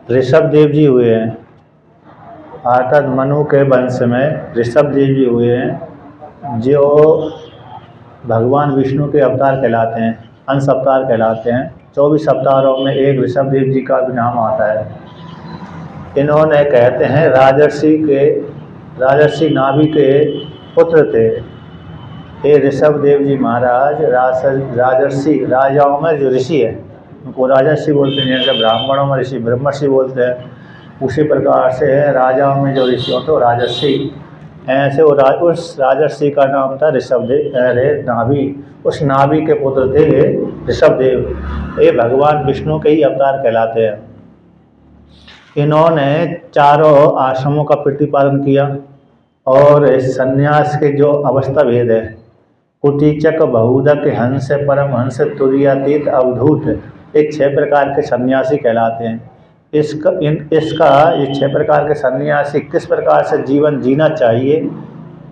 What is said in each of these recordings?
ऋषभ देव जी हुए हैं, अर्थात मनु के वंश में ऋषभ देव जी हुए हैं, जो भगवान विष्णु के अवतार कहलाते हैं, अंश अवतार कहलाते हैं। 24 अवतारों में एक ऋषभ देव जी का भी नाम आता है। इन्होंने कहते हैं राजर्षि नाभि के पुत्र थे। ये ऋषभ देव जी महाराज राजर्षि, राजाओं में जो ऋषि है उनको राजर्षि बोलते हैं, जैसे ब्राह्मणों में ऋषि ब्रह्मर्षि बोलते हैं, उसी प्रकार से राजाओं में जो ऋषि होते हैं राजर्षि। ऐसे उस राजर्षि का नाम था ऋषभ देव, नाभि, उस नाभि के पुत्र थे ये ऋषभ देव। ये भगवान विष्णु के ही अवतार कहलाते हैं। इन्होंने चारों आश्रमों का प्रतिपादन किया और संन्यास के जो अवस्था भेद है, कुटीचक, बहुदक, हंस, परमहंस, तुरीयातीत, अवधूत, ये 6 प्रकार के सन्यासी कहलाते हैं। ये 6 प्रकार के सन्यासी किस प्रकार से जीवन जीना चाहिए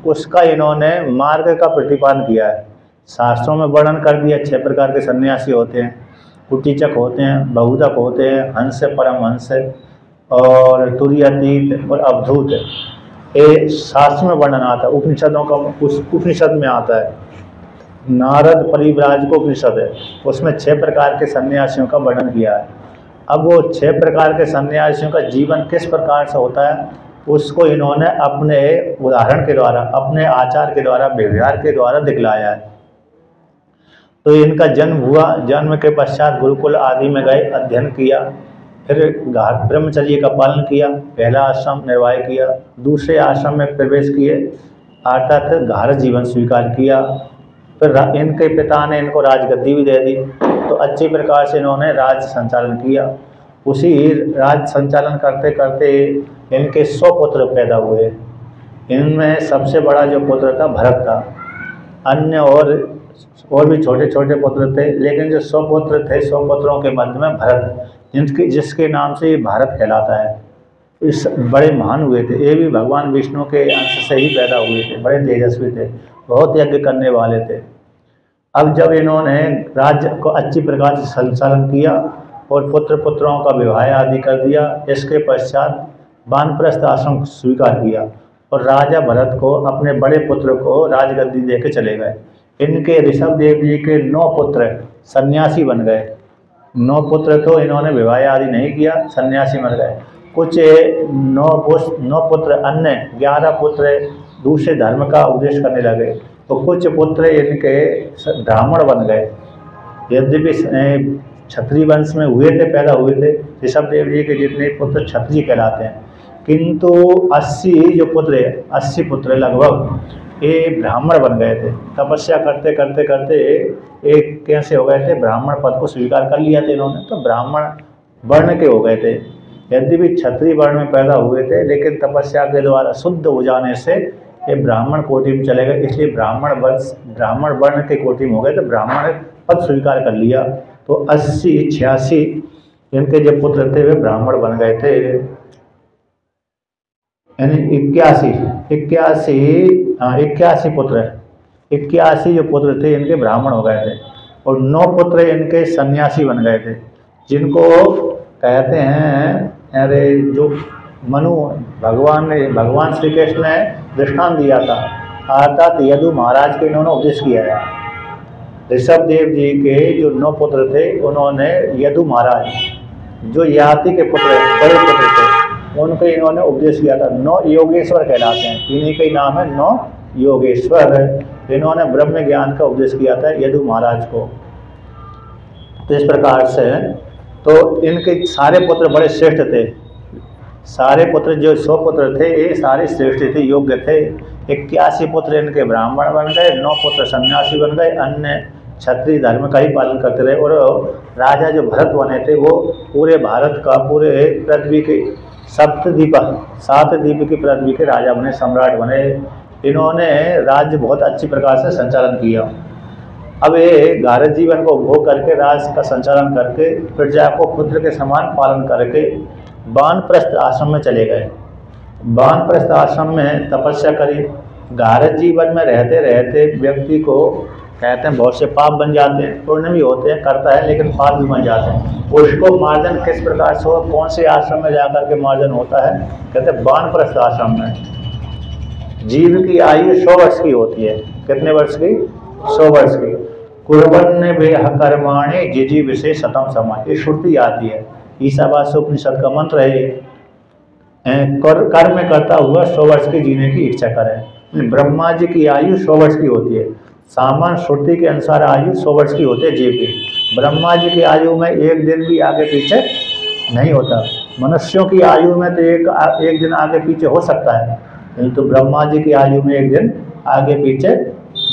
उसका इन्होंने मार्ग का प्रतिपादन किया है। शास्त्रों में वर्णन कर दिया। 6 प्रकार के सन्यासी होते हैं, कुटीचक होते हैं, बहुदक होते हैं, हंस, परमहंस और तुरीयातीत और अवधूत। ये शास्त्र में वर्णन आता है, उपनिषदों का उपनिषद में आता है। नारद परिव्राजक उपनिषद है, उसमें 6 प्रकार के सन्यासियों का वर्णन किया है। अब वो 6 प्रकार के सन्यासियों का जीवन किस प्रकार से होता है उसको इन्होंने अपने उदाहरण के द्वारा, अपने आचार के द्वारा, व्यवहार के द्वारा दिखलाया है। तो इनका जन्म हुआ, जन्म के पश्चात गुरुकुल आदि में गए, अध्ययन किया, फिर ब्रह्मचर्य का पालन किया, पहला आश्रम निर्वाह किया, दूसरे आश्रम में प्रवेश किए, अर्थात घार जीवन स्वीकार किया। फिर इनके पिता ने इनको राजगद्दी भी दे दी, तो अच्छी प्रकार से इन्होंने राज्य संचालन किया। उसी राज्य संचालन करते करते इनके 100 पुत्र पैदा हुए। इनमें सबसे बड़ा जो पुत्र था भरत था। अन्य और भी छोटे छोटे पुत्र थे, लेकिन जो 100 पुत्र थे, 100 पुत्रों के मध्य में भरत, जिसके नाम से ये भारत कहलाता है, इस बड़े महान हुए थे। ये भी भगवान विष्णु के अंश से ही पैदा हुए थे, बड़े तेजस्वी थे, बहुत यज्ञ करने वाले थे। अब जब इन्होंने राज्य को अच्छी प्रकार से संचालन किया और पुत्र पुत्रों का विवाह आदि कर दिया, इसके पश्चात वानप्रस्थ आश्रम स्वीकार किया और राजा भरत को, अपने बड़े पुत्र को राजगद्दी दे के चले गए। इनके ऋषभ देव जी के 9 पुत्र सन्यासी बन गए। 9 पुत्र तो इन्होंने विवाह आदि नहीं किया, सन्यासी बन गए। कुछ 9 पुत्र अन्य 11 पुत्र दूसरे धर्म का उपदेश करने लगे, तो कुछ पुत्र इनके ब्राह्मण बन गए। यद्यपि क्षत्रिय वंश में हुए थे, पैदा हुए थे, ऋषभ देव जी के जितने पुत्र क्षत्रिय कहलाते हैं, किंतु 80 पुत्र लगभग ये ब्राह्मण बन गए थे। तपस्या करते करते करते एक कैसे हो गए थे, ब्राह्मण पद को स्वीकार कर लिया था इन्होंने, तो ब्राह्मण वर्ण के हो गए थे। यद्यपि क्षत्रिय वर्ण में पैदा हुए थे, लेकिन तपस्या के द्वारा शुद्ध हो जाने से ये ब्राह्मण कोटि में चले गए, इसलिए ब्राह्मण वर्ण के कोटि में हो गए, तो ब्राह्मण पद स्वीकार कर लिया। तो 86 इनके जो पुत्र थे वे ब्राह्मण बन गए थे। यानी 81 जो पुत्र थे इनके ब्राह्मण हो गए थे और 9 पुत्र इनके सन्यासी बन गए थे, जिनको कहते हैं, अरे जो मनु भगवान श्री कृष्ण ने दृष्टांत दिया था, अर्थात यदु महाराज के इन्होंने उपदेश किया है। ऋषभ देव जी के जो 9 पुत्र थे, उन्होंने यदु महाराज जो याति के पुत्र, बड़े पुत्र थे, उनको इन्होंने उपदेश किया था। 9 योगेश्वर कहलाते हैं, इन्हीं का नाम है 9 योगेश्वर। इन्होंने ब्रह्म ज्ञान का उपदेश किया था यदु महाराज को। तो इस प्रकार से तो इनके सारे पुत्र बड़े श्रेष्ठ थे। सारे पुत्र जो 100 पुत्र थे ये सारे श्रेष्ठ थे, योग्य थे। 81 पुत्र इनके ब्राह्मण बन गए, 9 पुत्र सन्यासी बन गए, अन्य क्षत्रिय धर्म का ही पालन करते रहे। और राजा जो भरत बने थे वो पूरे भारत का, पूरे पृथ्वी के 7 द्वीप की पृथ्वी के राजा बने, सम्राट बने। इन्होंने राज्य बहुत अच्छी प्रकार से संचालन किया। अब ये भारत जीवन को उपभोग करके, राज्य का संचालन करके, प्रजा को पुत्र के समान पालन करके वानप्रस्थ आश्रम में चले गए। वानप्रस्थ आश्रम में तपस्या करी। भारत जीवन में रहते रहते व्यक्ति को कहते हैं बहुत से पाप बन जाते हैं, पुण्य भी होते हैं, करता है लेकिन पाप भी बन जाते हैं। उसको मार्जन किस प्रकार से हो, कौन से आश्रम में जाकर के मार्जन होता है? कहते हैं वानप्रस्थ आश्रम में। जीव की आयु 100 वर्ष की होती है। कितने वर्ष की? 100 वर्ष की। कुर्बन बेह कर्माणि जिजी विशेष शतम समय, ये श्रुति आती है, ईशावास्य उपनिषद का मंत्र है। कर्म करता हुआ 100 वर्ष की जीने की इच्छा करें। ब्रह्मा जी की आयु 100 वर्ष की होती है। सामान्य श्रुति के अनुसार आयु 100 वर्ष की होती है जीव की। ब्रह्मा जी की आयु में एक दिन भी आगे पीछे नहीं होता। मनुष्यों की आयु में तो एक दिन आगे पीछे हो सकता है, नहीं तो ब्रह्मा जी की आयु में एक दिन आगे पीछे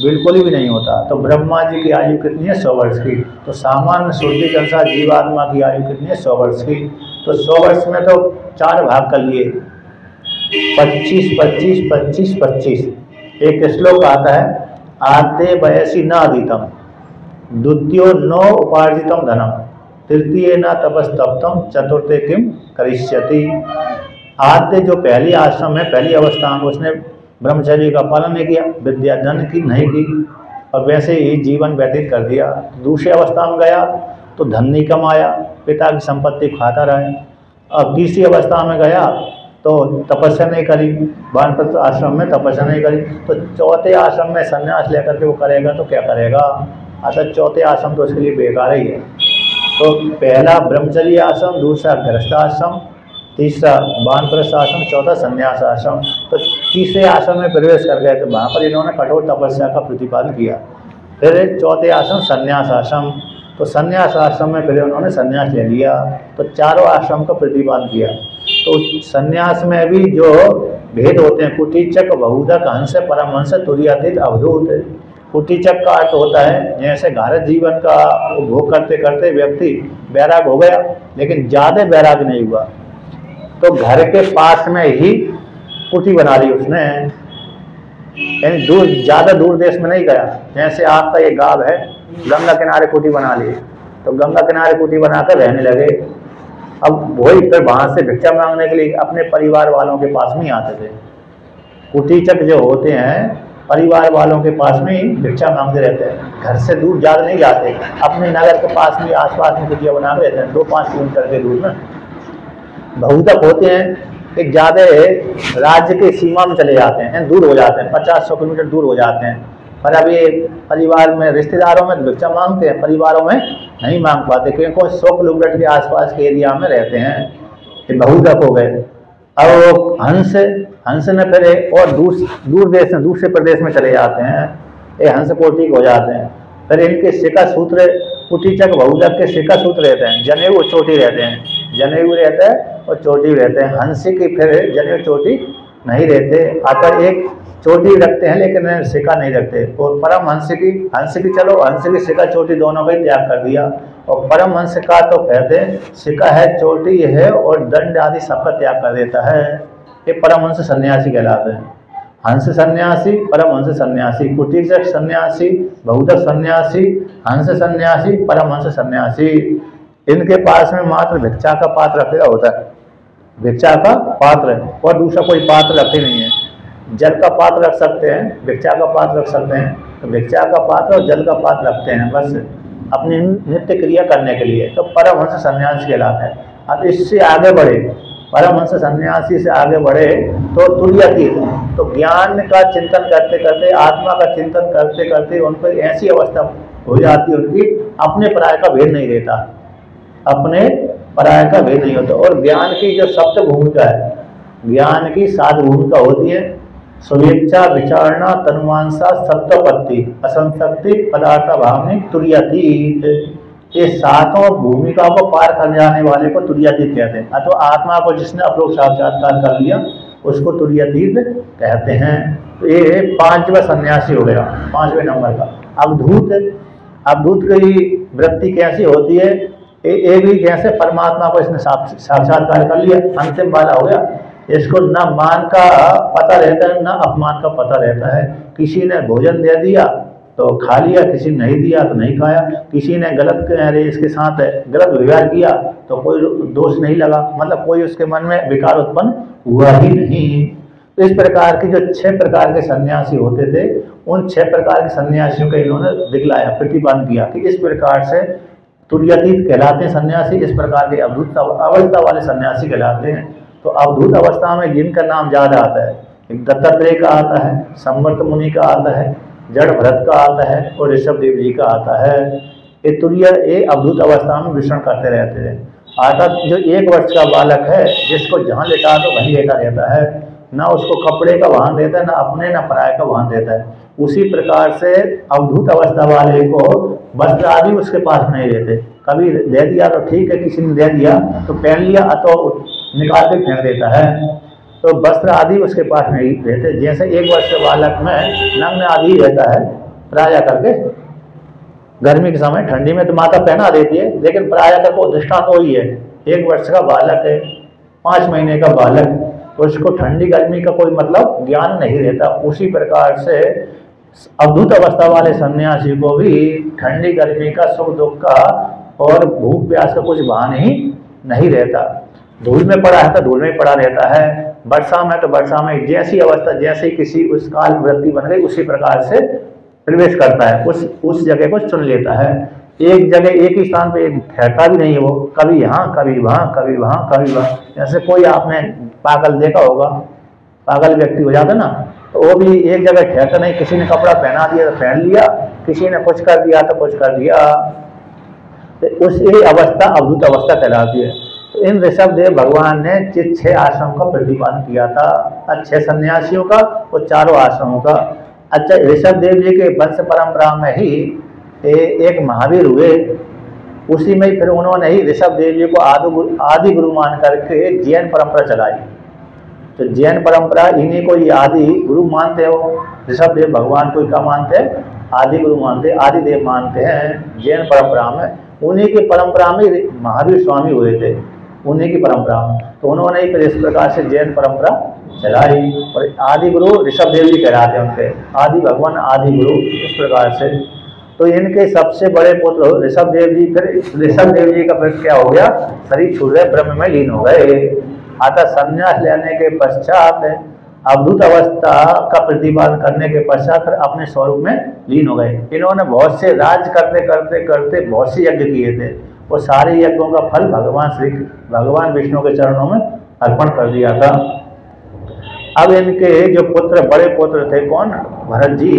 बिल्कुल भी नहीं होता। तो ब्रह्मा जी की आयु कितनी है? 100 वर्ष की। तो सामान्य श्रुति के अनुसार जीवात्मा की आयु कितनी है? 100 वर्ष की। तो 100 वर्ष में तो 4 भाग कर लिए, 25 25 25 25। एक श्लोक आता है, आद्य वयसी न अधीतम, द्वितीयो न उपार्जितम धनम, तृतीय न तपस्तप्तम, चतुर्थे किम करिष्यति। आद्य जो पहली आश्रम है, पहली अवस्था में उसने ब्रह्मचर्य का पालन नहीं किया, विद्या धन की नहीं की और वैसे ही जीवन व्यतीत कर दिया। दूसरी अवस्था में गया तो धन नहीं कमाया, पिता की संपत्ति खाता रहे। अब तीसरी अवस्था में गया तो तपस्या नहीं करी, वानप्रस्थ आश्रम में तपस्या नहीं करी। तो चौथे आश्रम में संन्यास लेकर के वो करेगा तो क्या करेगा? अतः चौथे आश्रम तो उसके लिए बेकार ही है। तो पहला ब्रह्मचर्य आश्रम, दूसरा गृहस्थ आश्रम, तीसरा वानप्रस्थ आश्रम, चौथा संन्यास आश्रम। तो तीसरे आश्रम में प्रवेश कर गए तो वहाँ पर इन्होंने कठोर तपस्या का प्रतिपादन किया। फिर चौथे आश्रम संन्यास आश्रम, तो संन्यास आश्रम में फिर उन्होंने संन्यास ले लिया। तो चारों आश्रम का प्रतिपादन किया। तो संन्यास में भी जो भेद होते हैं, कुटीचक, बहुधक, हंस, परमहंस, तुरीयातीत, अवधूत। कुटीचक का अर्थ होता है जैसे भारत जीवन का उपभोग करते करते व्यक्ति बैराग हो गया लेकिन ज़्यादा बैराग नहीं हुआ, तो घर के पास में ही कुटी बना ली उसने, यानी ज़्यादा दूर देश में नहीं गया। जैसे आपका ये गांव है, गंगा किनारे कुटी बना ली, तो गंगा किनारे कुटी बनाकर रहने लगे। अब वही फिर वहाँ से भिक्षा मांगने के लिए अपने परिवार वालों के पास में ही आते थे। कुटीचक जो होते हैं परिवार वालों के पास में ही भिक्षा मांगते रहते हैं, घर से दूर ज़्यादा नहीं जाते, अपने नगर के पास में आसपास में कुटिया बना के रहते हैं, 2-5 किलोमीटर के दूर में। बहुधक होते हैं कि ज़्यादा राज्य की सीमा में चले जाते हैं, दूर हो जाते हैं, 50-100 किलोमीटर दूर हो जाते हैं। पर अब ये परिवार में, रिश्तेदारों में भिक्षा मांगते हैं, परिवारों में नहीं मांग पाते क्योंकि 100 किलोमीटर के आसपास के एरिया में रहते हैं। ये बहुधक हो गए। अब हंस में फिर और दूर देश में, दूसरे प्रदेश में चले जाते हैं, ये हंस कोटि हो जाते हैं। फिर इनके शिखा सूत्र, कुटीचक बहुधक के शिखा सूत्र रहते हैं, जनेऊ चोटी रहते हैं, जनेऊ रहता है और चोटी रहते हैं। हंस की फिर जनेऊ चोटी नहीं रहते, अतः एक चोटी रखते हैं लेकिन शिखा नहीं रखते। और परम हंस की चलो हंस की शिखा चोटी दोनों का ही त्याग कर दिया। और परम हंस का तो कहते हैं शिखा है, चोटी है और दंड आदि सबका त्याग कर देता है। ये परमहंस सन्यासी कहलाते हैं। हंस सन्यासी, परमहंस सन्यासी, कुटीचक सन्यासी, बहुधक सन्यासी, हंस सन्यासी, परमहंस सन्यासी। इनके पास में मात्र भिक्षा का पात्र रखा होता है, भिक्षा का पात्र, और दूसरा कोई पात्र रखे नहीं है। जल का पात्र रख सकते हैं, भिक्षा का पात्र रख सकते हैं, तो भिक्षा का पात्र और जल का पात्र रखते हैं बस अपनी नित्य क्रिया करने के लिए। तो परमहंस सन्यासी कहलाता है। अब इससे आगे बढ़े, परमहंस सन्यासी से आगे बढ़े तो तुरीयातीत, तो ज्ञान का चिंतन करते करते, आत्मा का चिंतन करते करते उनको ऐसी अवस्था हो जाती है उनकी अपने पराय का भेद नहीं रहता, अपने पराय का भेद नहीं होता। और ज्ञान की जो सप्त भूमिका है, ज्ञान की 7 भूमिका होती है, स्वेच्छा, विचारणा, तन्मांसा, सत्वपत्ति, असंशक्ति, पदार्थ भावनी, तुरीयातीत। ये 7 भूमिका को पार कर जाने वाले को तुरीयातीत कहते हैं। अथवा आत्मा को जिसने अपरोक्ष साक्षात्कार कर लिया उसको तुरीयातीत कहते हैं। तो ये 5वां सन्यासी हो गया, 5वें नंबर का। अवधूत की वृत्ति कैसी होती है? ये भी जैसे परमात्मा को इसने साक्षात्कार कर लिया, अंतिम वाला हो गया। इसको न मान का पता रहता है, न अपमान का पता रहता है। किसी ने भोजन दे दिया तो खा लिया, किसी ने नहीं दिया तो नहीं खाया, किसी ने इसके साथ गलत व्यवहार किया तो कोई दोष नहीं लगा, मतलब कोई उसके मन में विकार उत्पन्न हुआ ही नहीं। तो इस प्रकार की जो 6 प्रकार के सन्यासी होते थे, उन 6 प्रकार के सन्यासियों का इन्होंने दिखलाया, प्रतिपादन किया कि इस प्रकार से तुर्यातीत कहलाते हैं सन्यासी, इस प्रकार के अवधूत अवस्था वाले सन्यासी कहलाते हैं। तो अवधूत अवस्था में जिनका नाम ज़्यादा आता है, एक दत्तात्रेय का आता है, संवर्त मुनि का आता है, जड़ भरत का आता है और ऋषभ देव जी का आता है। ये तुर्य ये अवधूत अवस्था में विचरण करते रहते हैं। अर्थात जो 1 वर्ष का बालक है, जिसको जहाँ लेटा तो वहीं लेटा रहता है, ना उसको कपड़े का वाहन देता है, ना अपने ना पराये का वाहन देता है। उसी प्रकार से अवधूत अवस्था वाले को वस्त्र आदि उसके पास नहीं रहते। कभी दे दिया तो ठीक है, किसी ने दे दिया तो पहन लिया, तो निकाल के फेंक देता है। तो वस्त्र आदि उसके पास नहीं रहते। जैसे 1 वर्ष के बालक में नग्न आदि रहता है प्राय करके, गर्मी के समय, ठंडी में तो माता पहना देती है, लेकिन प्राय कर को दृष्टांत तो ही है। 1 वर्ष का बालक है, 5 महीने का बालक, तो उसको ठंडी गर्मी का कोई मतलब ज्ञान नहीं रहता। उसी प्रकार से अवधूत अवस्था वाले सन्यासी को भी ठंडी गर्मी का, सुख दुख का और भूख प्यास का कुछ भान ही नहीं रहता। धूल में पड़ा है तो धूल में पड़ा रहता है, वर्षा में तो वर्षा में, जैसी अवस्था जैसे किसी उस काल वृत्ति बन गई उसी प्रकार से प्रवेश करता है, उस जगह को चुन लेता है। एक जगह एक ही स्थान पे ठहरता भी नहीं है वो, कभी यहाँ कभी वहाँ, कभी वहाँ कभी वहाँ। जैसे कोई आपने पागल देखा होगा, पागल व्यक्ति हो जाता ना, तो वो भी एक जगह ठहरता नहीं। किसी ने कपड़ा पहना दिया तो पहन लिया, किसी ने कुछ कर दिया तो कुछ कर दिया। तो उस ये अवस्था अवधूत अवस्था कहलाती है। तो इन ऋषभ देव भगवान ने 6 आश्रम का प्रतिपादन किया था, 6 सन्यासियों का और 4 आश्रमों का। अच्छा, ऋषभ देव जी के वंश परंपरा में ही एक महावीर हुए, उसी में फिर उन्होंने ही ऋषभ देव जी को आदि गुरु मान करके जैन परंपरा चलाई। तो जैन परंपरा इन्हीं को ये आदि गुरु मानते हो। ऋषभ देव भगवान को क्या मानते हैं? आदि गुरु मानते, आदि देव मानते हैं जैन परंपरा में। उन्हीं की परंपरा में महावीर स्वामी हुए थे, उन्हीं की परंपरा में। तो उन्होंने ही फिर इस प्रकार से जैन परंपरा चलाई और आदि गुरु ऋषभ देव जी कहलाते हैं उनके, आदि भगवान आदि गुरु इस प्रकार से। तो इनके सबसे बड़े पुत्र ऋषभ देव जी, फिर ऋषभ देव जी का फिर क्या हो गया? शरीर छूट गए, ब्रह्म में लीन हो गए। अतः संन्यास लेने के पश्चात अवधूत अवस्था का प्रतिपादन करने के पश्चात फिर अपने स्वरूप में लीन हो गए। इन्होंने बहुत से राज करते करते करते बहुत से यज्ञ किए थे, और सारे यज्ञों का फल भगवान विष्णु के चरणों में अर्पण कर दिया था। अब इनके जो पुत्र, बड़े पुत्र थे कौन? भरत जी।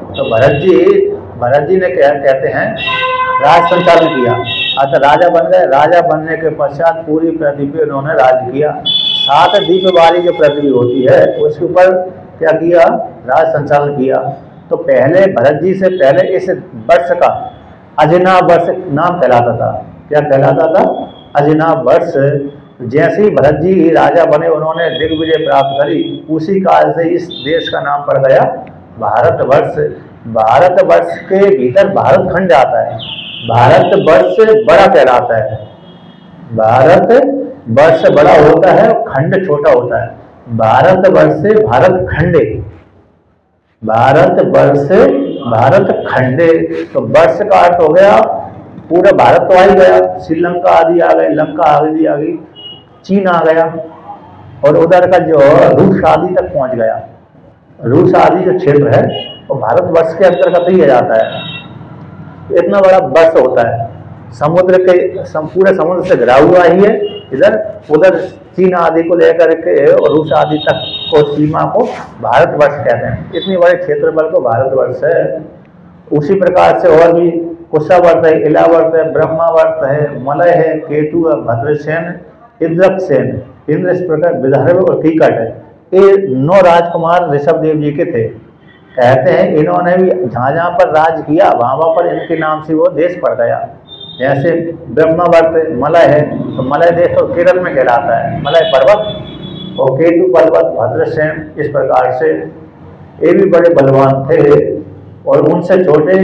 तो भरत जी ने क्या कहते हैं, राज संचालन किया। अतः राजा बन गए। राजा बनने के पश्चात पूरी पृथ्वी पे उन्होंने राज किया। 7 द्वीप वाली जो पृथ्वी होती है उसके ऊपर क्या किया? राज संचालन किया। तो पहले भरत जी से पहले इस वर्ष का अजनाभ वर्ष नाम कहलाता था। क्या कहलाता था? अजनाभ वर्ष। जैसे ही भरत जी राजा बने, उन्होंने दिग्विजय प्राप्त करी, उसी काल से इस देश का नाम पड़ गया भारतवर्ष। भारतवर्ष के भीतर भारत खंड आता है। भारतवर्ष बड़ा कहलाता है। भारत वर्ष बड़ा होता है और खंड छोटा होता है। भारतवर्ष से भारत खंडे, भारतवर्ष से भारत खंडे। तो वर्ष का अर्थ हो गया पूरा भारत तो आ ही गया, श्रीलंका आदि आ गए, लंका आदि आ गई, चीन आ गया, और उधर का जो रूस आदि तक पहुंच गया। रूस आदि जो क्षेत्र है वो भारतवर्ष के अंतर्गत ही जाता है। इतना बड़ा वर्ष होता है, समुद्र के पूरे समुद्र से घिरा हुआ ही है। इधर उधर चीन आदि को लेकर के और रूस आदि तक को सीमा को भारतवर्ष कहते हैं। इतनी बड़े क्षेत्रफल को भारतवर्ष है। उसी प्रकार से और भी कुशावर्त है, इलावर्त है, ब्रह्मावर्त है, मलय है, केतु है, भद्रसेन, इंद्रसेन, इंद्र इस प्रकार विदर्भ और कीकट है। ये 9 राजकुमार ऋषभ देव जी के थे। कहते हैं इन्होंने भी जहाँ जहाँ पर राज किया वहाँ पर इनके नाम से वो देश पड़ गया। जैसे ब्रह्मावर्त मलय है, तो मलय देश तो केरल में कहलाता है, मलय पर्वत, और केतु पर्वत, भद्रसेन, इस प्रकार से ये भी बड़े बलवान थे। और उनसे छोटे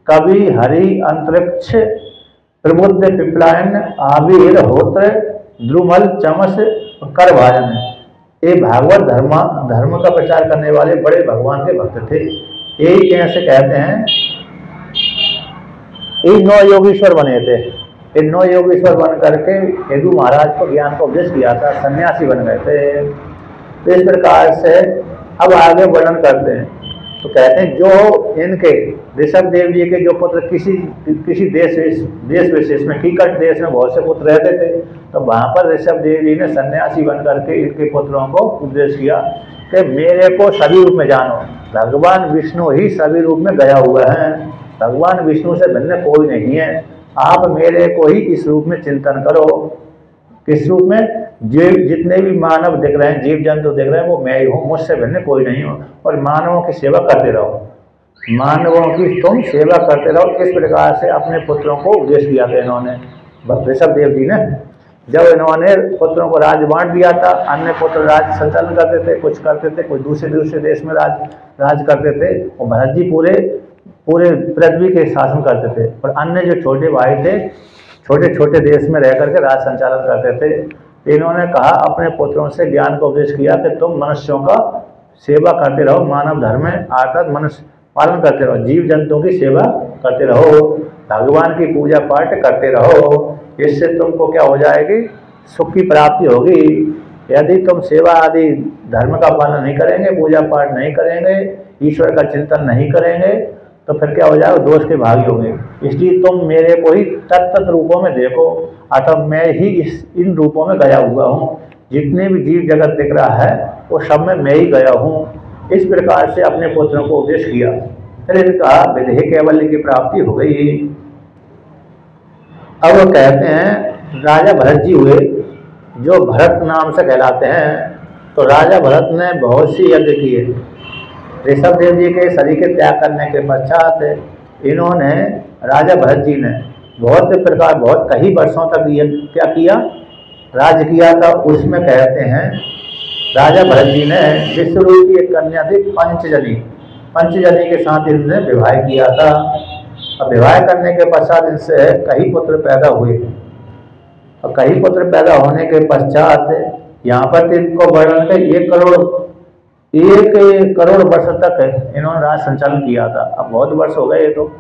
कवि, हरि, अंतरिक्ष, प्रबुद्ध, पिपलायन, आविर, होत्र, द्रुमल, चमस, करभाजन, ये भागवत धर्म का प्रचार करने वाले बड़े भगवान के भक्त थे। यही कैसे कहते हैं, ये 9 योगीश्वर बने थे। ये 9 योगीश्वर बन करके यदु महाराज को ज्ञान को उपदेश किया था, सन्यासी बन गए थे। तो इस प्रकार से अब आगे वर्णन करते हैं। तो कहते हैं जो इनके ऋषभ देव जी के जो पुत्र किसी देश विशेष में, कीकट देश में बहुत से पुत्र रहते थे, तो वहां पर ऋषभ देव जी ने सन्यासी बन करके इनके पुत्रों को उपदेश किया कि मेरे को सभी रूप में जानो, भगवान विष्णु ही सभी रूप में गया हुआ है, भगवान विष्णु से भिन्न कोई नहीं है, आप मेरे को ही इस रूप में चिंतन करो। किस रूप में? जितने भी मानव दिख रहे हैं, जीव जंतु दिख रहे हैं, वो मैं ही हूँ, मुझसे भिन्न कोई नहीं हूँ, और मानवों की सेवा करते रहो, मानवों की तुम सेवा करते रहो। इस प्रकार से अपने पुत्रों को उपदेश दिया था इन्होंने, ऋषभ देव जी ने। जब इन्होंने पुत्रों को राज बांट दिया था, अन्य पुत्र राज संचालन करते थे, कुछ करते थे, कुछ दूसरे देश में राज करते थे, और भरत जी पूरे पृथ्वी के शासन करते थे, और अन्य जो छोटे भाई थे छोटे छोटे देश में रह करके राज संचालन करते थे। इन्होंने कहा, अपने पुत्रों से ज्ञान का उपदेश किया कि तुम मनुष्यों का सेवा करते रहो, मानव धर्म में अर्थात मनुष्य पालन करते रहो, जीव जंतुओं की सेवा करते रहो, भगवान की पूजा पाठ करते रहो, इससे तुमको क्या हो जाएगी? सुख की प्राप्ति होगी। यदि तुम सेवा आदि धर्म का पालन नहीं करेंगे, पूजा पाठ नहीं करेंगे, ईश्वर का चिंतन नहीं करेंगे, तो फिर क्या हो जाएगा? दोष के भागी होंगे। इसलिए तुम मेरे को ही तत्त रूपों में देखो, अतः मैं ही इन रूपों में गया हुआ हूँ, जितने भी जीव जगत दिख रहा है वो सब में मैं ही गया हूँ। इस प्रकार से अपने पुत्रों को उपदेश किया। फिर इनका विधेय कैवल्य की प्राप्ति हो गई। अब वो कहते हैं राजा भरत जी हुए, जो भरत नाम से कहलाते हैं। तो राजा भरत ने बहुत सी यज्ञ किए। ऋषभ देव जी के शरीर के त्याग करने के पश्चात इन्होंने, राजा भरत जी ने बहुत कई वर्षों तक क्या किया? राज्य किया था। उसमें कहते हैं राजा भरत जी ने विश्वरूप की एक कन्या थी पंचजनी के साथ इन्होंने विवाह किया था। अब विवाह करने के पश्चात इनसे कई पुत्र पैदा हुए, और कई पुत्र पैदा होने के पश्चात यहाँ पर इनको वर्णन के 1 करोड़ वर्ष तक इन्होंने राज संचालन किया था। अब बहुत वर्ष हो गए, तो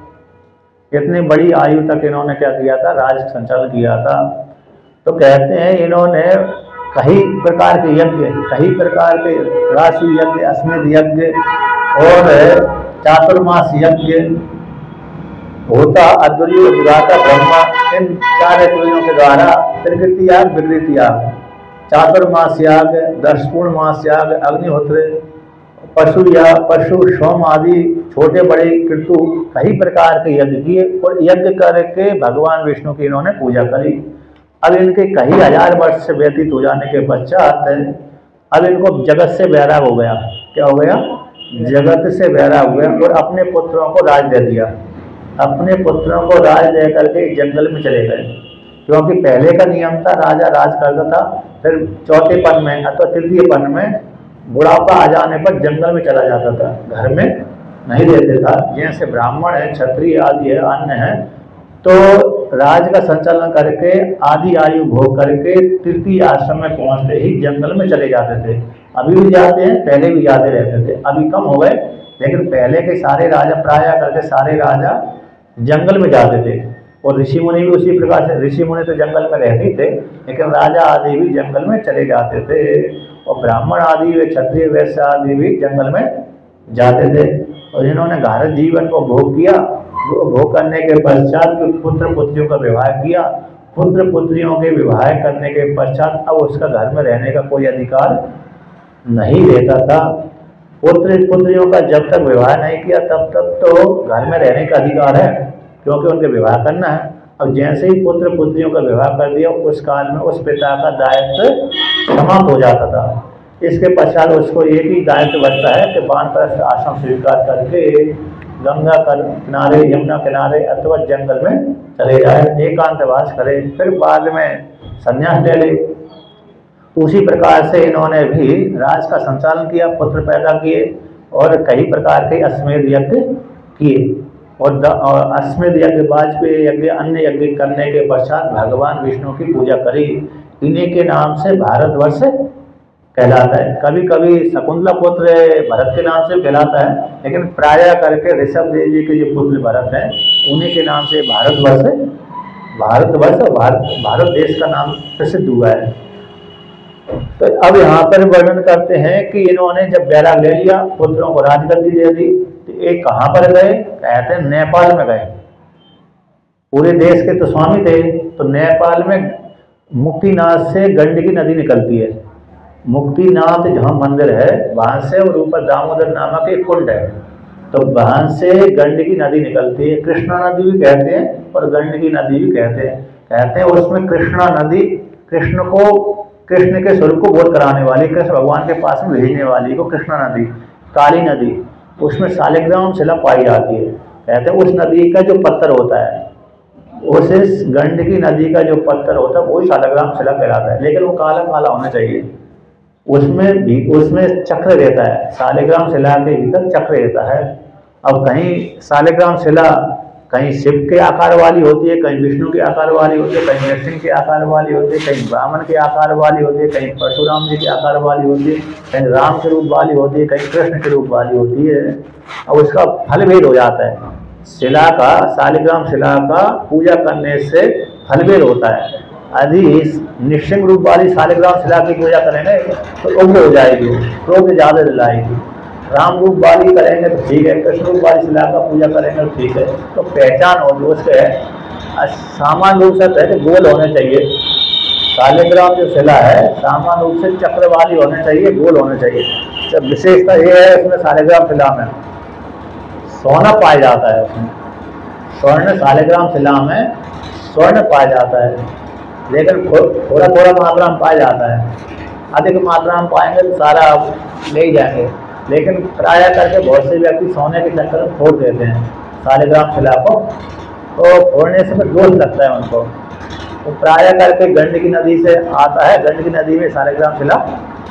इतनी बड़ी आयु तक इन्होंने क्या किया था? राज संचालन किया था। तो कहते हैं इन्होंने कई प्रकार के यज्ञ, कई प्रकार के राशि यज्ञ, अश्वमेध यज्ञ और चातुर्मास यज्ञ, होता, अद्वैय, उद्गाता, ब्रह्मा, इन 4 यज्ञों के द्वारा प्रकृति याग, विकृति याग, चातुर्मास याग, 10 पूर्णमास याग, अग्निहोत्र, पशु सोम आदि छोटे बड़े कृतु कई प्रकार के यज्ञ किए, और यज्ञ करके भगवान विष्णु की इन्होंने पूजा करी। अब इनके कई हजार वर्ष से व्यतीत हो जाने के पश्चात अब इनको जगत से वैराग हो गया। क्या हो गया? जगत से वैराग हो गया, और अपने पुत्रों को राज दे दिया। अपने पुत्रों को राज दे करके जंगल में चले गए, क्योंकि पहले का नियम था राजा राज करता था, फिर चौथे पन में अथवा तृतीय पन में बुढ़ापा आ जाने पर जंगल में चला जाता था, घर में नहीं रहते था। जैसे ब्राह्मण है, क्षत्रिय आदि है, अन्य है, तो राज का संचालन करके आदि आयु भोग करके तृतीय आश्रम में पहुंचते ही जंगल में चले जाते थे। अभी भी जाते हैं, पहले भी जाते रहते थे, अभी कम हो गए, लेकिन पहले के सारे राजा प्राय करके सारे राजा जंगल में जाते थे। और ऋषि मुनि भी उसी प्रकार से, ऋषि मुनि तो जंगल में रहते ही थे, लेकिन राजा आदि भी जंगल में चले जाते थे, और ब्राह्मण आदि वे क्षत्रिय वैश्य आदि भी जंगल में जाते थे। और इन्होंने भारत जीवन को भोग किया। भोग करने के पश्चात पुत्र पुत्रियों का विवाह किया। पुत्र पुत्रियों के विवाह करने के पश्चात अब उसका घर में रहने का कोई अधिकार नहीं रहता था। पुत्र पुत्रियों का जब तक विवाह नहीं किया तब तक तो घर में रहने का अधिकार है, क्योंकि उनके विवाह करना है। अब जैसे ही पुत्र पुत्रियों का विवाह कर दिया, उस काल में उस पिता का दायित्व समाप्त हो जाता था। इसके पश्चात उसको एक ही दायित्व बचता है कि वानप्रस्थ आश्रम स्वीकार करके गंगा किनारे, यमुना किनारे अथवा जंगल में चले जाए, एकांतवास करे, फिर बाद में संन्यास ले ले। उसी प्रकार से इन्होंने भी राज का संचालन किया, पुत्र पैदा किए और कई प्रकार के अश्वमेध यज्ञ किए। और अश्वमेध यज्ञ, वाजपेयी यज्ञ, अन्य यज्ञ करने के पश्चात भगवान विष्णु की पूजा करी। इन्हीं के नाम से भारतवर्ष कहलाता है। कभी कभी शकुंतला पुत्र भरत के नाम से कहलाता है, लेकिन प्राय करके ऋषभ देव जी के जो पुत्र भरत हैं उन्हीं के नाम से भारतवर्ष, भारत देश का नाम प्रसिद्ध हुआ है। तो अब यहाँ पर वर्णन करते हैं कि इन्होंने जब बैराग ले लिया, पुत्रों को राजगद्दी दे दी, तो एक कहाँ पर गए? कहते हैं नेपाल में गए। पूरे देश के तो स्वामी थे, तो नेपाल में मुक्तिनाथ से गंडकी नदी निकलती है। मुक्तिनाथ जहाँ मंदिर है वहां से, और ऊपर दामोदर नामक एक कुंड है, तो वहां से गंडकी नदी निकलती है। कृष्णा नदी भी कहते हैं और गंडकी नदी भी कहते हैं। कहते हैं उसमें कृष्णा नदी कृष्ण के स्वरूप को बोध कराने वाली, कृष्ण भगवान के पास में भेजने वाली को कृष्णा नदी, काली नदी, उसमें शालिग्राम शिला पाई जाती है। कहते हैं उस नदी का जो पत्थर होता है, उस गंडकी नदी का जो पत्थर होता है वही शालिग्राम शिला कहलाता है, लेकिन वो काला काला होना चाहिए। उसमें चक्र रहता है, शालिग्राम शिला के भीतर चक्र रहता है। अब कहीं शालिग्राम शिला कहीं शिव के आकार वाली होती है, कहीं विष्णु के आकार वाली होती है, कहीं नरसिंह के आकार वाली होती है, कहीं ब्राह्मण के आकार वाली होती है, कहीं परशुराम जी के आकार वाली होती है, कहीं राम के रूप वाली होती है, कहीं कृष्ण के रूप वाली होती है। और उसका फल भेद हो जाता है। शिला का, शालिग्राम शिला का पूजा करने से फल भेद होता है। यदि नृसिंह रूप वाली शालिग्राम शिला की पूजा करेंगे तो उग्र हो जाएगी, क्रोध ज़्यादा दिलाएगी। राम रूप वाली करेंगे तो ठीक है, कृष्ण रूप वाली शिला का पूजा करेंगे तो ठीक है। तो पहचान होगी उसके सामान्य रूप से पहले गोल होने चाहिए। शालिग्राम जो शिला है सामान्य रूप से चक्र वाली होनी चाहिए, गोल होनी चाहिए। जब विशेषता ये है उसमें शालिग्राम शिला में सोना पाया जाता है। उसमें स्वर्ण, शालिग्राम शिला में स्वर्ण पाया जाता है, लेकिन थोड़ा थोड़ा मात्रा में पाया जाता है। अधिक मात्रा में पाएंगे तो सारा ले ही जाएंगे, लेकिन प्राय करके बहुत से व्यक्ति सोने के चक्कर में फोड़ देते हैं शालिग्राम शिला को, तो फोड़ने से फिर दोष लगता है उनको। तो प्राय करके गंडकी नदी से आता है, गंडकी नदी में शालिग्राम शिला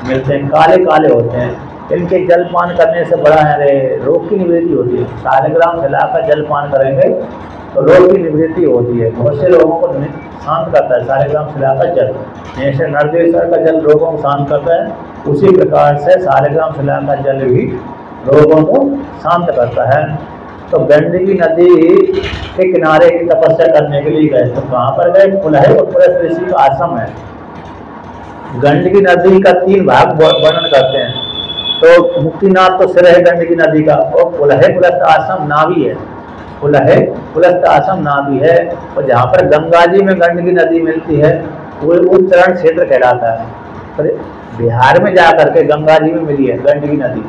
मिलते हैं, काले काले होते हैं। इनके जलपान करने से बड़ा रोग की निवृत्ति होती है। शालिग्राम शिला का जलपान करेंगे तो रोग की निवृत्ति होती है। बहुत से लोगों को शांत करता है शालिग्राम शिला का जल, जैसे नर्देश्वर का जल रोगों को शांत करता है, उसी प्रकार से शालिग्राम शिला का जल भी रोगों को शांत करता है। तो गंडकी नदी के किनारे की तपस्या करने के लिए गए, तो कहाँ पर गए? पुलह और पुलस्त्य ऋषि का आश्रम है। गंडकी नदी का 3 भाग वर्णन करते हैं। तो मुक्तिनाथ तो सिर है गंडकी नदी का, और पुलह पुलस्त्य आश्रम नाभि है। पुलह पुलस्त्य आश्रम नाभि है, और जहाँ पर गंगा जी में गंडकी नदी मिलती है वो उच्चरण क्षेत्र कहलाता है। तो बिहार में जा करके गंगा जी में मिली है गंडकी नदी।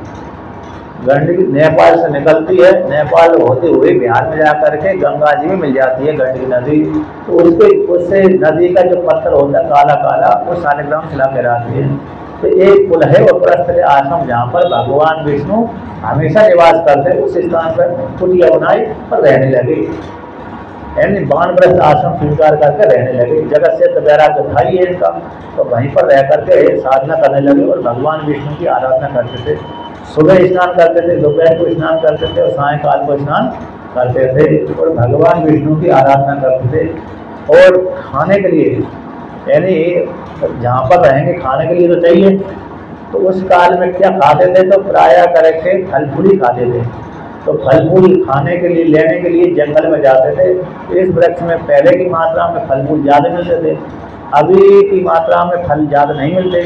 गंडकी नेपाल से निकलती है, नेपाल होते हुए बिहार में जा करके गंगा जी में मिल जाती है गंडकी नदी। तो उससे नदी का जो पत्थर होता है काला काला, वो शालिग्राम शिला कहलाती है। तो एक पुल है और पुलस्त्य आश्रम, जहाँ पर भगवान विष्णु हमेशा निवास करते, उस स्थान पर कुटिया बनाई और रहने लगे, यानी वानप्रस्थ आश्रम स्वीकार करके रहने लगे। जगत से वैराग्य था ही है इनका, तो वहीं पर रह करके साधना करने लगे और भगवान विष्णु की आराधना करते थे। सुबह स्नान करते थे, दोपहर को स्नान करते थे और सायंकाल को स्नान करते थे, और भगवान विष्णु की आराधना करते थे। और खाने के लिए, यानी जहाँ पर रहेंगे खाने के लिए तो चाहिए, तो उस काल में क्या खाते थे? तो प्राय करके फल फूल ही खाते थे। तो फल फूल खाने के लिए, लेने के लिए जंगल में जाते थे। इस वृक्ष में पहले की मात्रा में फल फूल ज़्यादा मिलते थे, अभी की मात्रा में फल ज़्यादा नहीं मिलते।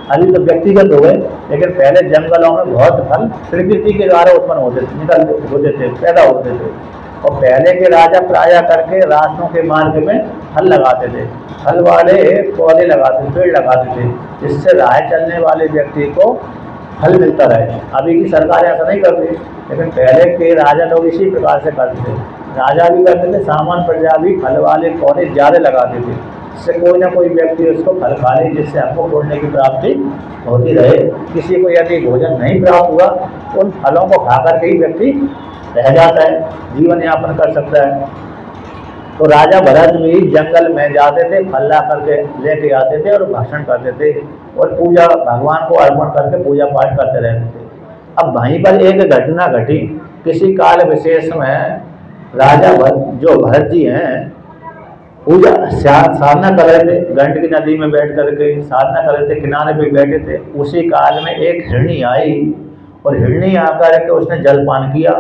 अभी तो व्यक्तिगत हो गए, लेकिन पहले जंगलों में बहुत फल प्रकृति के द्वारा उत्पन्न होते थे, पैदा होते थे। और पहले के राजा प्राय करके रास्तों के मार्ग में फल लगाते थे, फल वाले पौधे लगाते, पेड़ लगाते थे, जिससे राह चलने वाले व्यक्ति को फल मिलता रहे। अभी की सरकार ऐसा नहीं करती, लेकिन पहले के राजा लोग इसी प्रकार से करते थे। राजा भी करते थे, सामान्य प्रजा भी फल वाले पौधे ज़्यादा लगाते थे, जिससे कोई ना कोई व्यक्ति उसको फल खा ले, जिससे आपको पुण्य की प्राप्ति होती रहे। किसी को यदि भोजन नहीं प्राप्त हुआ, उन फलों को खा करके ही व्यक्ति रह जाता है, जीवन यापन कर सकता है। तो राजा भरत भी जंगल में जाते थे, फल ला करके लेके आते थे और भाषण करते थे, और पूजा भगवान को अर्पण करके पूजा पाठ करते रहते थे। अब वहीं पर एक घटना घटी। किसी काल विशेष में राजा जो भरत जी हैं पूजा साधना कर रहे थे, गंडकी नदी में बैठ करके साधना कर रहे थे, किनारे पे बैठे थे। उसी काल में एक हिरणी आई, और हिरणी आकर के उसने जलपान किया,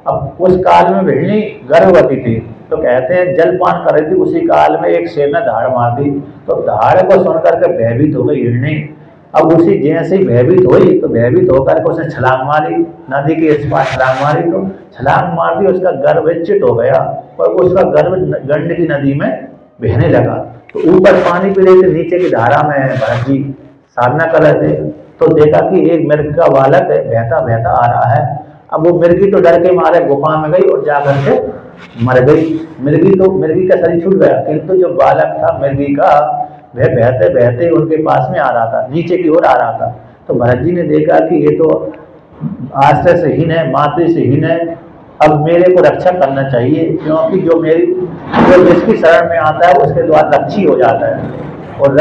अब उस काल में हिरणी गर्भवती थी, तो कहते हैं जलपान कर रही थी, उसी काल में एक शेर ने दहाड़ मार दी, तो दहाड़ को सुनकर के भयभीत हो गई हिरणी। अब उसी जैसे ही भयभीत हुई तो भयभीत होकर के उसने छलांग मारी, नदी के इस पार छलांग मारी, तो छलांग मार दी, उसका गर्भ चित हो गया और उसका गर्भ गंडकी नदी में बहने लगा। तो ऊपर पानी पी रहे थे, नीचे की धारा में भरत जी साधना कर रहे थे, तो देखा कि एक मृग का बालक बहता बहता आ रहा है। अब वो मृगी तो डर के मारे गुफा में गई और जाकर के मर गई। मृगी का शरीर छूट गया, किंतु जो बालक था मृगी का, वह बहते बहते उनके पास में आ रहा था, नीचे की ओर आ रहा था। तो भरत जी ने देखा कि ये तो आश्रय से हीन है, मातृ से हीन है, अब मेरे को रक्षा करना चाहिए, क्योंकि जो जिसकी शरण में आता है उसके द्वारा रक्षी हो जाता है। और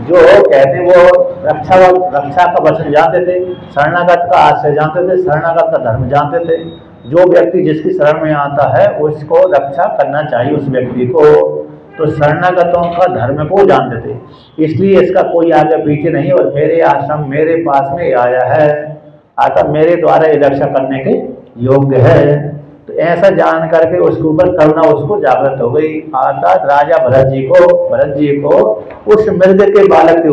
जो कहते वो रक्षा का वचन जानते थे, शरणागत का आश्रय जानते थे, शरणागत का धर्म जानते थे। जो व्यक्ति जिसकी शरण में आता है उसको रक्षा करना चाहिए उस व्यक्ति को, तो शरणागतों का धर्म को जानते थे। इसलिए इसका कोई आगे पीछे नहीं, और मेरे आश्रम मेरे पास में आया है, आकर मेरे द्वारा ये रक्षा करने के योग्य है। तो ऐसा जान करके उसके ऊपर करुणा उसको जागृत हो गई। अर्थात राजा भरत जी को उस मृग के बालक के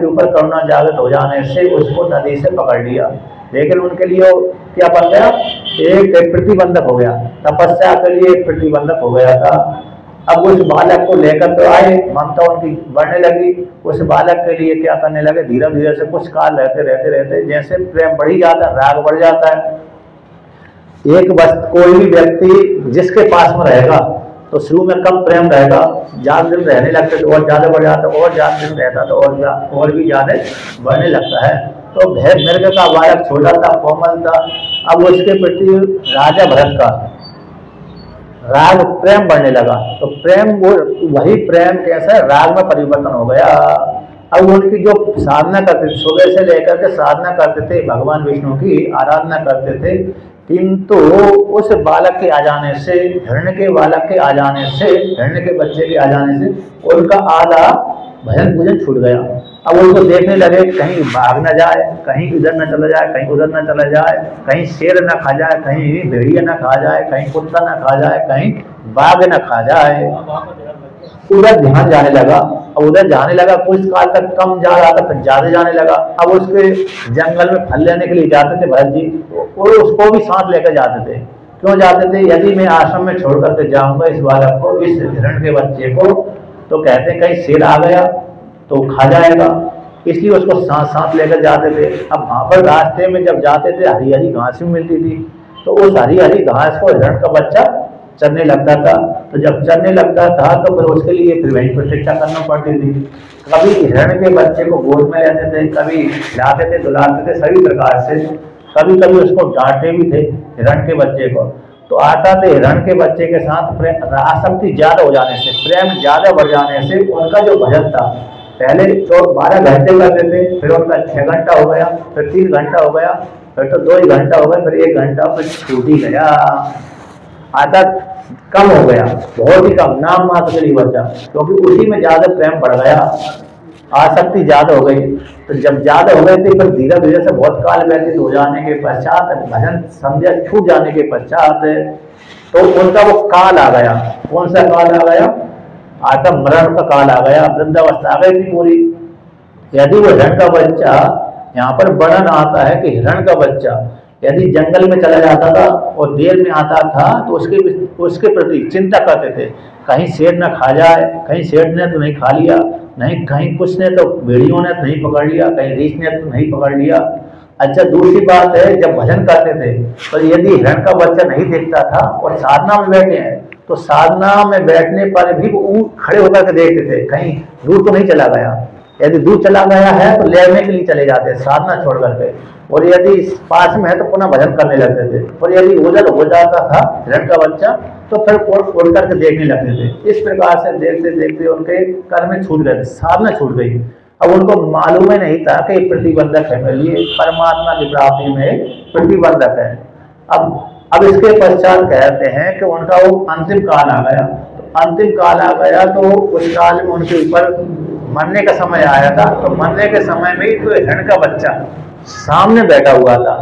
ऊपर करुणा जागृत हो जाने से उसको नदी से पकड़ लिया। लेकिन उनके लिए क्या बन गया, एक प्रतिबंधक हो गया, तपस्या के लिए एक प्रतिबंधक हो गया था। अब उस बालक को लेकर तो आए, ममता उनकी बढ़ने लगी। उस बालक के लिए क्या करने लगे, धीरे धीरे से कुछ काल रहते जैसे प्रेम बढ़ी जाता है, राग बढ़ जाता है। एक वस्तु कोई भी व्यक्ति जिसके पास में रहेगा तो शुरू में कम प्रेम रहेगा, ज्यादा दिन रहने लगते तो और ज्यादा बढ़ जाता, और ज्यादा दिन रहता तो और भी ज्यादा बढ़ने लगता है। तो मृग का बालक छोटा था, कोमल था, अब उसके प्रति राजा भरत का राग प्रेम बढ़ने लगा। तो प्रेम वही प्रेम कैसा है, राग में परिवर्तन हो गया। अब उनकी जो साधना करते थे, सुबह से लेकर के साधना करते थे, भगवान विष्णु की आराधना करते थे, किंतु उस बालक के आ जाने से, हिरण्य के बालक के आ जाने से, हिरण्य के बच्चे के आ जाने से उनका आधा भजन पूजन छूट गया। अब उनको देखने लगे कहीं भाग न जाए, कहीं इधर न चला जाए, कहीं उधर न चला जाए, कहीं शेर न खा जाए, कहीं भेड़िया न खा जाए, कहीं कुत्ता न खा जाए, कहीं बाघ न खा जाए। उधर ध्यान जाने लगा। अब उधर जाने लगा, कुछ काल तक कम जा रहा था, फिर ज्यादा जाने लगा। अब उसके जंगल में फल लेने के लिए जाते थे भरत जी, और उसको भी साथ लेकर जाते थे। क्यों जाते थे, यदि मैं आश्रम में छोड़ करके जाऊंगा इस बालक को, इस हिरण के बच्चे को, तो कहते हैं कहीं शेर आ गया तो खा जाएगा, इसलिए उसको साथ साथ लेकर जाते थे। अब वहां पर रास्ते में जब जाते थे हरी हरी घास भी मिलती थी, तो उस हरी हरी घास को हिरण का बच्चा चरने लगता था। तो जब चरने लगता था तो फिर उसके लिए फिर वही प्रतीक्षा करना पड़ती थी। कभी हिरण के बच्चे को गोद में लेते थे, कभी खिलाते थे, दुलाते थे, सभी प्रकार से। कभी कभी उसको डांटे भी थे हिरण के बच्चे को। तो आता थे हिरण के बच्चे के साथ आसक्ति ज्यादा हो जाने से, प्रेम ज्यादा बढ़ जाने से उनका जो भजन था, पहले तो 12 घंटे करते थे, फिर उनका 6 घंटा हो गया, फिर 3 घंटा हो गया, फिर तो 2 ही घंटा हो गया, फिर 1 घंटा, फिर छूट ही गया। आदत कम हो गया, बहुत ही कम, नाम मात्र के लिए बचा, क्योंकि उसी में ज्यादा प्रेम बढ़ गया, आसक्ति ज्यादा हो गई। तो जब ज्यादा हो गई थी, फिर धीरे धीरे से बहुत काल व्यतीत हो जाने के पश्चात, भजन संध्या छूट जाने के पश्चात, तो उनका वो काल आ गया। कौन सा काल आ गया, आत्म मरण का काल आ गया, वृद्धावस्था आ गई थी पूरी। यदि वो हिरण का बच्चा, यहाँ पर वर्णन आता है कि हिरण का बच्चा यदि जंगल में चला जाता था और देर में आता था, तो उसके प्रति चिंता करते थे, कहीं शेर न खा जाए, कहीं शेर ने तो नहीं खा लिया, नहीं कहीं कुछ ने तो भेड़ियों ने तो नहीं पकड़ लिया, कहीं रीछ ने तो नहीं पकड़ लिया। अच्छा, दूसरी बात है, जब भजन करते थे तो यदि हिरण का बच्चा नहीं दिखता था और साधना में बैठे हैं, तो साधना में बैठने पर भी वो खड़े होकर के देखते थे, कहीं दूर तो नहीं चला गया। यदि दूर चला गया है तो लेने के लिए चले जाते, साधना छोड़ करके, और यदि पास में है तो पुनः भजन करने लगते थे। और यदि ओझल हो जाता था हिरण का बच्चा, तो फिर उड़ करके देखने लगते थे। इस प्रकार से देखते देखते उनके कर्म छूट गए, साधना छूट गई। अब उनको मालूम ही नहीं था कि प्रतिबंधक है मेरे लिए, परमात्मा की प्राप्ति में प्रतिबंधक है। अब इसके पश्चात कहते हैं कि उनका वो अंतिम काल आ गया। तो अंतिम काल आ गया, तो उस काल में उनके ऊपर मरने का समय आया था। तो मरने के समय में ही तो हिरण का बच्चा सामने बैठा हुआ था।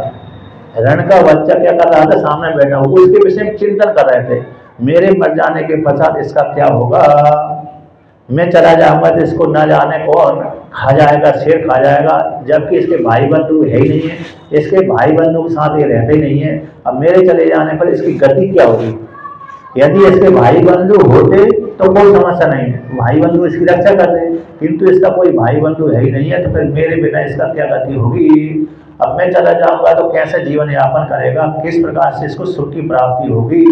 हिरण का बच्चा क्या कर रहा था, सामने बैठा हुआ उसके विषय में चिंतन कर रहे थे, मेरे मर जाने के पश्चात इसका क्या होगा, मैं चला जाऊंगा तो इसको न जाने कौन खा जाएगा, शेर खा जाएगा, जबकि इसके भाई बंधु है ही नहीं है, इसके भाई बंधु के साथ ये रहते ही नहीं है। अब मेरे चले जाने पर इसकी गति क्या होगी। यदि इसके भाई बंधु होते तो कोई समस्या नहीं है, भाई बंधु इसकी रक्षा करते, किंतु इसका कोई भाई बंधु है ही नहीं है, तो फिर मेरे बिना इसका क्या गति होगी। अब मैं चला जाऊंगा तो कैसे जीवन यापन करेगा, किस प्रकार से इसको सुख की प्राप्ति होगी।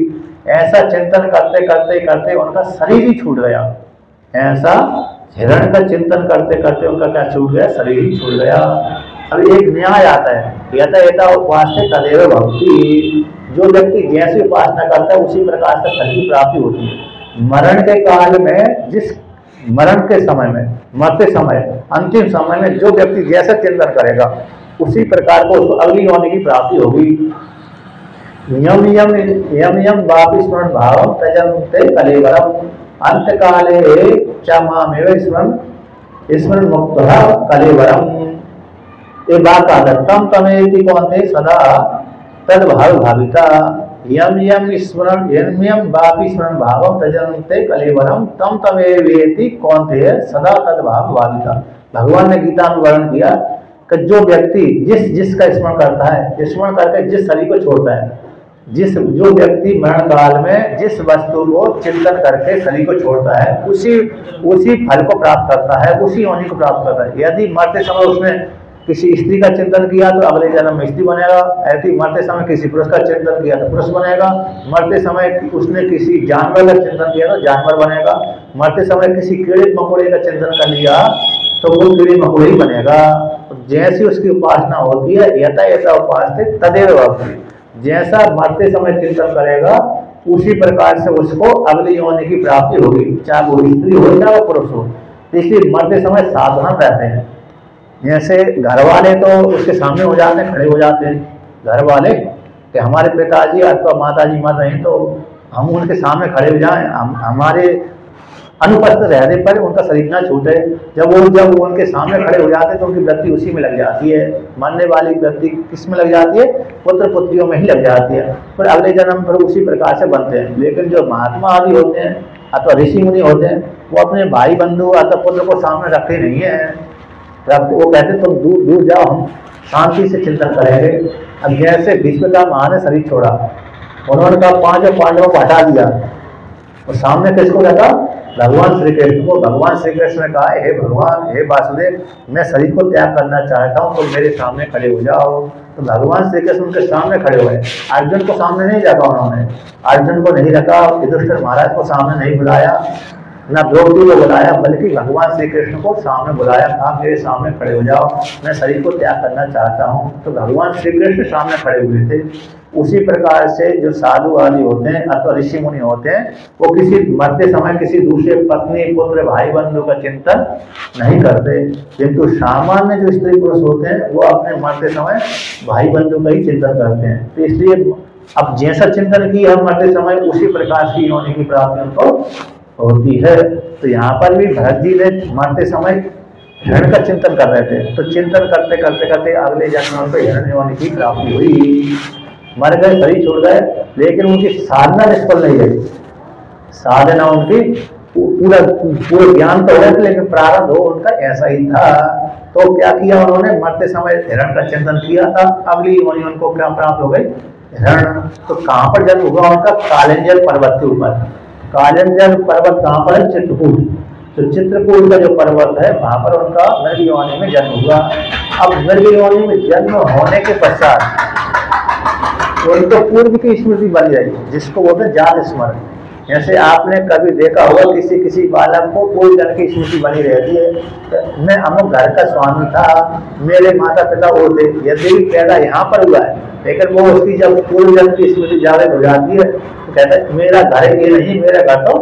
ऐसा चिंतन करते करते करते उनका शरीर ही छूट गया। ऐसा हिरण का चिंतन करते करते उनका क्या छूट गया, शरीर ही छूट गया। अब एक न्याय आता है, यथा यथा उपास्य तदेव भक्ति, जो व्यक्ति जैसी उपासना करता है उसी प्रकार से फल की प्राप्ति होती है। मरण के काल में, जिस मरण के समय में, मरते समय, अंतिम समय में जो व्यक्ति जैसा चिंतन करेगा उसी प्रकार को उसको अगली योनि की प्राप्ति होगी। यम यम यम यम वापि स्मरण भावम तजन्ते कलेवरम अंत काले च मामेव स्मरण मुक्तः कलेवरम। ये बात आदत्तम तमेति कौन्ते सदा तद भाव भाविता यम यम स्मरण यम यम वापि स्मरण भावम तजन्ते कलेवरम तम तमेवेति कौन्ते सदा तद भाव भाविता। भगवान ने गीता में वर्णन किया कि जो व्यक्ति जिसका स्मरण करता है, स्मरण करके जिस शरीर को छोड़ता है, जो व्यक्ति मरण काल में जिस वस्तु को चिंतन करके शरीर को छोड़ता है उसी फल को प्राप्त करता है, उसी योनि को प्राप्त करता है। यदि मरते समय उसने किसी स्त्री का चिंतन किया तो अगले जन्म में स्त्री बनेगा, यदि मरते समय किसी पुरुष का चिंतन किया तो पुरुष बनेगा, मरते समय उसने किसी जानवर का चिंतन किया तो जानवर बनेगा, मरते समय किसी कीड़े मकोड़े का चिंतन कर लिया तो वो कीड़े मकोड़े ही बनेगा। जैसी उसकी उपासना होती है, यथा यथा उपासते तदेव भक्ति, जैसा मरते समय चिंतन करेगा उसी प्रकार से उसको अगली योनि की प्राप्ति होगी, चाहे वो स्त्री हो चाहे वो पुरुष हो। इसलिए मरते समय सावधान रहते हैं। जैसे घर वाले तो उसके सामने हो जाते हैं, खड़े हो जाते हैं, घर वाले कि हमारे पिताजी अथवा माताजी मर रहे हैं तो हम उनके सामने खड़े हो जाएं, हमारे अनुपस्थित रहने पर उनका शरीर ना छूटे। जब वो उनके सामने खड़े हो जाते हैं तो उनकी वृत्ति उसी में लग जाती है। मरने वाली वृत्ति किस में लग जाती है, पुत्र पुत्रियों में ही लग जाती है, फिर अगले जन्म पर उसी प्रकार से बनते हैं। लेकिन जो महात्मा आदि होते हैं अथवा ऋषि मुनि होते हैं वो अपने भाई बंधु अथवा पुत्र को सामने रखते नहीं है, वो कहते तुम दूर दूर जाओ, हम शांति से चिंतन करेंगे। अब जैसे भीष्म का महान ने शरीर छोड़ा, उन्होंने कहा 5 पांडवों को हटा दिया और सामने किसको रखा, भगवान श्री कृष्ण को। भगवान श्री कृष्ण ने कहा हे भगवान, हे वासुदेव, मैं शरीर को त्याग करना चाहता हूँ तो मेरे सामने खड़े हो जाओ। तो भगवान श्री कृष्ण उनके सामने खड़े हुए। अर्जुन को सामने नहीं रखा उन्होंने, अर्जुन को नहीं रखा, युधिष्ठिर महाराज को सामने नहीं बुलाया, ना द्रौपदी को बुलाया, बल्कि भगवान श्री कृष्ण को सामने बुलाया, आप मेरे सामने खड़े हो जाओ, मैं शरीर को त्याग करना चाहता हूँ। तो भगवान श्री कृष्ण सामने खड़े हुए थे। उसी प्रकार से जो साधु आदि होते हैं अथवा ऋषि मुनि होते हैं वो किसी मरते समय किसी दूसरे पत्नी पुत्र भाई बंधु का चिंतन नहीं करते, किंतु सामान्य जो स्त्री पुरुष होते हैं वो अपने मरते समय भाई बंधु का ही चिंतन करते हैं। तो इसलिए अब जैसा चिंतन किया हम मरते समय उसी प्रकार की योनि की प्राप्ति उनको होती है। तो यहाँ पर भी भरत जी ने मरते समय हिरण का चिंतन कर रहे थे, तो चिंतन करते करते करते अगले जन्म में हिरण योनि की प्राप्ति हुई। मर गए, शरीर छोड़ गए, लेकिन उनकी साधना निष्फल नहीं गई। साधना उनकी पूरे ज्ञान तो है लेकिन प्रारंभ हो उनका ऐसा ही था। तो क्या किया उन्होंने, मरते समय हिरण का चिंतन किया था, अगली योनि उनको क्या प्राप्त हो गई, हिरण। तो कहाँ पर जन्म हुआ उनका, कालिंजर पर्वत के ऊपर। कालिंजर पर्वत कहाँ पर है, चित्रकूट। तो चित्रकूट का जो पर्वत है वहां पर उनका मृग योनि में जन्म हुआ। अब मृग योनि में जन्म होने के पश्चात उनको पूर्व की स्मृति बन जाएगी, जिसको बोलते हैं जात स्मरण। जैसे आपने कभी देखा होगा किसी बालक को कोई जन की स्मृति बनी रहती है, तो मैं अमुक घर का स्वामी था, मेरे माता पिता वो थे, यदि पैदा यहाँ पर हुआ है, लेकिन वो उसकी जब पूर्व जन्म की स्मृति जागृत हो जाती है तो कहता है मेरा घर ये नहीं, मेरा घर तो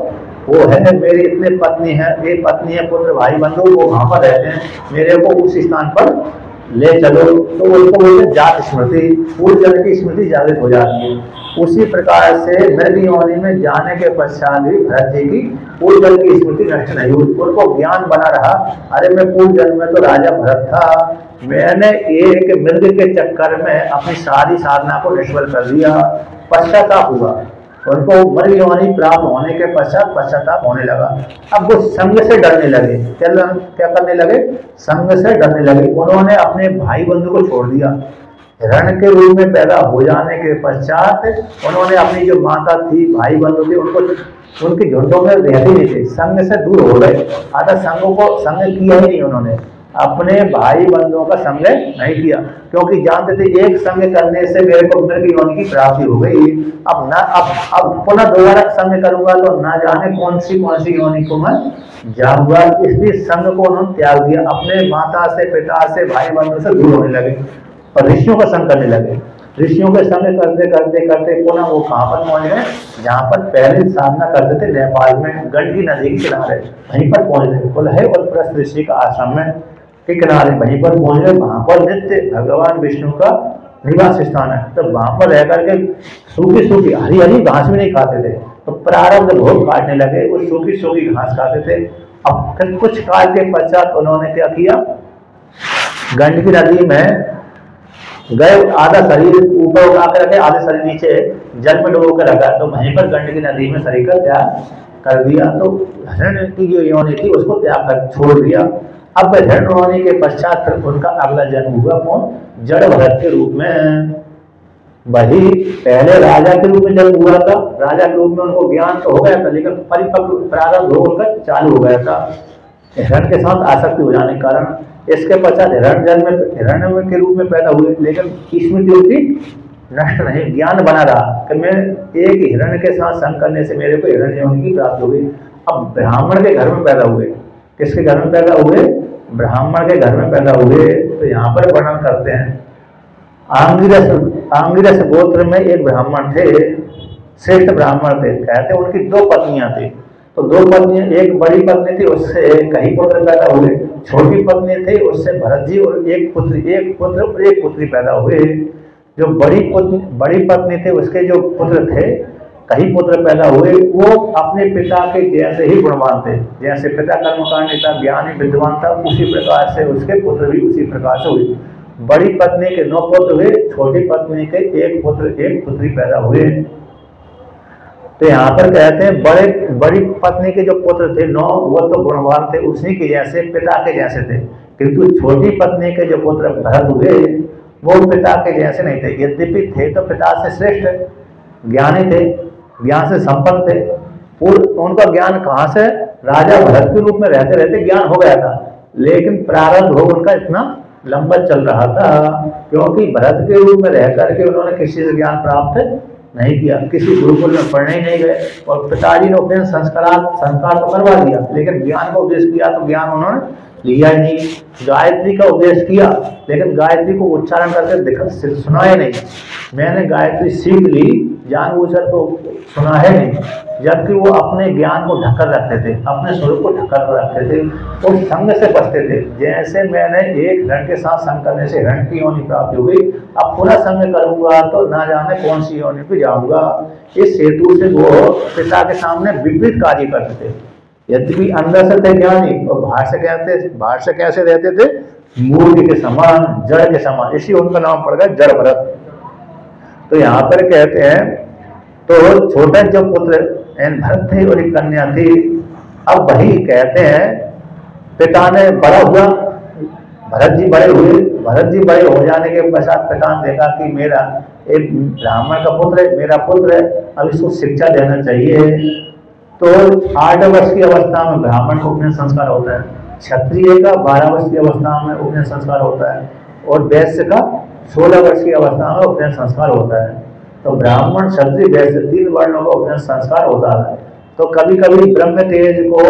वो है, मेरी इतने पत्नी है, ये पत्नी है, पुत्र भाई बंधु वो वहाँ पर रहते हैं, मेरे को उस स्थान पर ले चलो, तो उसको बोलते जात स्मृति, पूर्व जन्म की स्मृति जागृत हो जाती है। उसी प्रकार से मृग योनि में जाने के पश्चात भी भरत जी की पूर्व जन्म की स्मृति नष्ट नहीं हुई, उनको ज्ञान बना रहा। अरे मैं पूर्व जन्म में तो राजा भरत था, मैंने एक मृग के चक्कर में अपनी सारी साधना को निष्फल कर दिया, पश्चाताप हुआ। उनको मृग योनि प्राप्त होने के पश्चात पश्चाताप होने लगा। अब वो संग से डरने लगे, क्या करने लगे? संग से डरने लगे। उन्होंने अपने भाई बंधु को छोड़ दिया। हिरण के रूप में पैदा हो जाने के पश्चात उन्होंने अपनी जो माता थी, भाई बंधु थे, उनको उनके झुंडों में रहते नहीं थे, संग से दूर हो गए। आधा संघों को संग किया ही नहीं, उन्होंने अपने भाई बंधुओं का संग नहीं किया, क्योंकि जानते थे एक संग करने से मेरे को मृग योनि की प्राप्ति हो गई। अब पुनः दोबारा संग करूंगा तो ना जाने कौन सी योनि को मैं जाऊंगा। इसलिए संग को उन्होंने त्याग दिया, अपने माता से, पिता से, भाई बंधु से दूर होने लगे और ऋषियों का संग करने लगे। ऋषियों के संग करते करते करते पुनः वो कहाँ पर पहुंच गए? जहाँ पर पहले साधना करते थे, नेपाल में गंडकी नदी के किनारे, वहीं पर पहुंच गए। कुलह और प्रस्थ ऋषि का आश्रम में के किनारे वहीं पर पहुंच गए। वहां पर नित्य भगवान विष्णु का निवास स्थान है। तो वहां पर रह करके सूखी हरी हरी घास भी नहीं खाते थे, तो प्रारब्ध भोग काटने लगे, वो सूखी घास खाते थे। अब फिर कुछ काल के पश्चात उन्होंने क्या किया? गंडकी नदी में गए, आधा शरीर ऊपर उठा के रखे, आधे शरीर नीचे जल में डुबो के रखा। तो वहीं पर गंडकी नदी में शरीर का त्याग कर दिया। तो हिरण की जो योनि थी उसको त्याग कर छोड़ दिया। अब हिरण होने के पश्चात फिर उनका अगला जन्म हुआ कौन? जड़ भरत के रूप में। वही पहले राजा के रूप में जन्म हुआ था। राजा के रूप में उनको ज्ञान तो हो गया था, लेकिन परिपक्व प्रारब्ध उनका चालू हो गया था हिरण के साथ आसक्ति हो जाने के कारण। इसके पश्चात हिरण के रूप में पैदा हुए, लेकिन स्मृति उनकी नष्ट नहीं, ज्ञान बना रहा कि मैं एक हिरण के साथ संग करने से मेरे को हिरण योनि की प्राप्ति हो गई। अब ब्राह्मण के घर में पैदा हुए। किसके घर में पैदा हुए? ब्राह्मण के घर में पैदा हुए। तो यहाँ पर वर्णन करते हैं, आंगिरस गोत्र में एक ब्राह्मण थे, श्रेष्ठ ब्राह्मण थे। कहते उनकी 2 पत्नियां थी। तो 2 पत्नियां, एक बड़ी पत्नी थी, उससे कई पुत्र पैदा हुए। छोटी पत्नी थी, उससे भरत जी और एक पुत्र और एक पुत्री पैदा हुए। जो बड़ी पत्नी थी, उसके जो पुत्र थे, कई पुत्र पैदा हुए, वो अपने पिता के जैसे ही गुणवान थे। जैसे पिता कर्मकांडी था, ज्ञानी विद्वान था, उसी प्रकार से उसके पुत्र भी उसी प्रकार से हुए। बड़ी पत्नी के 9 पुत्र हुए, छोटी पत्नी के 1 पुत्र 1 पुत्री पैदा हुए। तो यहाँ पर कहते हैं बड़ी पत्नी के जो पुत्र थे 9, वो तो गुणवान थे, उसी के जैसे, पिता के जैसे थे। किंतु छोटी पत्नी के जो पुत्र भरत हुए, वो पिता के जैसे नहीं थे। यद्यपि थे तो पिता से श्रेष्ठ, ज्ञानी थे, ज्ञान से संपन्न थे। उनका ज्ञान कहाँ से? राजा भरत के रूप में रहते रहते ज्ञान हो गया था, लेकिन प्रारब्ध भोग उनका इतना लंबा चल रहा था, क्योंकि भरत के रूप में रह करके उन्होंने किसी से ज्ञान प्राप्त नहीं किया, किसी गुरुकुल में पढ़ने ही नहीं गए। और पिताजी ने अपने संस्कार तो करवा दिया, लेकिन ज्ञान का उपदेश किया तो ज्ञान उन्होंने लिया ही नहीं। गायत्री का उपदेश किया, लेकिन गायत्री को उच्चारण करके सुनाया नहीं। मैंने गायत्री सीख ली, जानबूझकर तो सुना है नहीं, जबकि वो अपने ज्ञान को ढककर रखते थे, अपने स्वरूप को ढककर रखते थे और संग से बचते थे। जैसे मैंने एक हिरण के साथ संग करने से हिरण की योनि प्राप्ति हो गई, अब पुनः संग करूंगा तो ना जाने कौन सी योनि पे जाऊंगा। इस हेतु से वो पिता के सामने विपरीत कार्य करते थे। यद्यपि अंदर से थे ज्ञानी और बाहर से कैसे रहते थे? मूर्ति के समान, जड़ के समान, इसी उनका नाम पड़ गया जड़ भरत। तो यहाँ पर कहते हैं, तो छोटे जो पुत्र भरत थे और एक कन्या थी। अब वही कहते हैं, पिता ने बड़ा हुआ, भरत जी बड़े हुए। भरत जी बड़े हो जाने के पश्चात पिता ने देखा कि मेरा एक ब्राह्मण का पुत्र है, मेरा पुत्र है, अब इसको शिक्षा देना चाहिए। तो 8 वर्ष की अवस्था में ब्राह्मण को उपनयन संस्कार होता है, क्षत्रिय का 12 वर्ष की अवस्था में उपनयन संस्कार होता है, और वैश्य का 16 वर्ष की अवस्था में उपनयन संस्कार होता है। तो ब्राह्मण, क्षत्रिय, वैश्य 3 वर्णों का उपनयन संस्कार होता है। तो कभी कभी ब्रह्म तेज को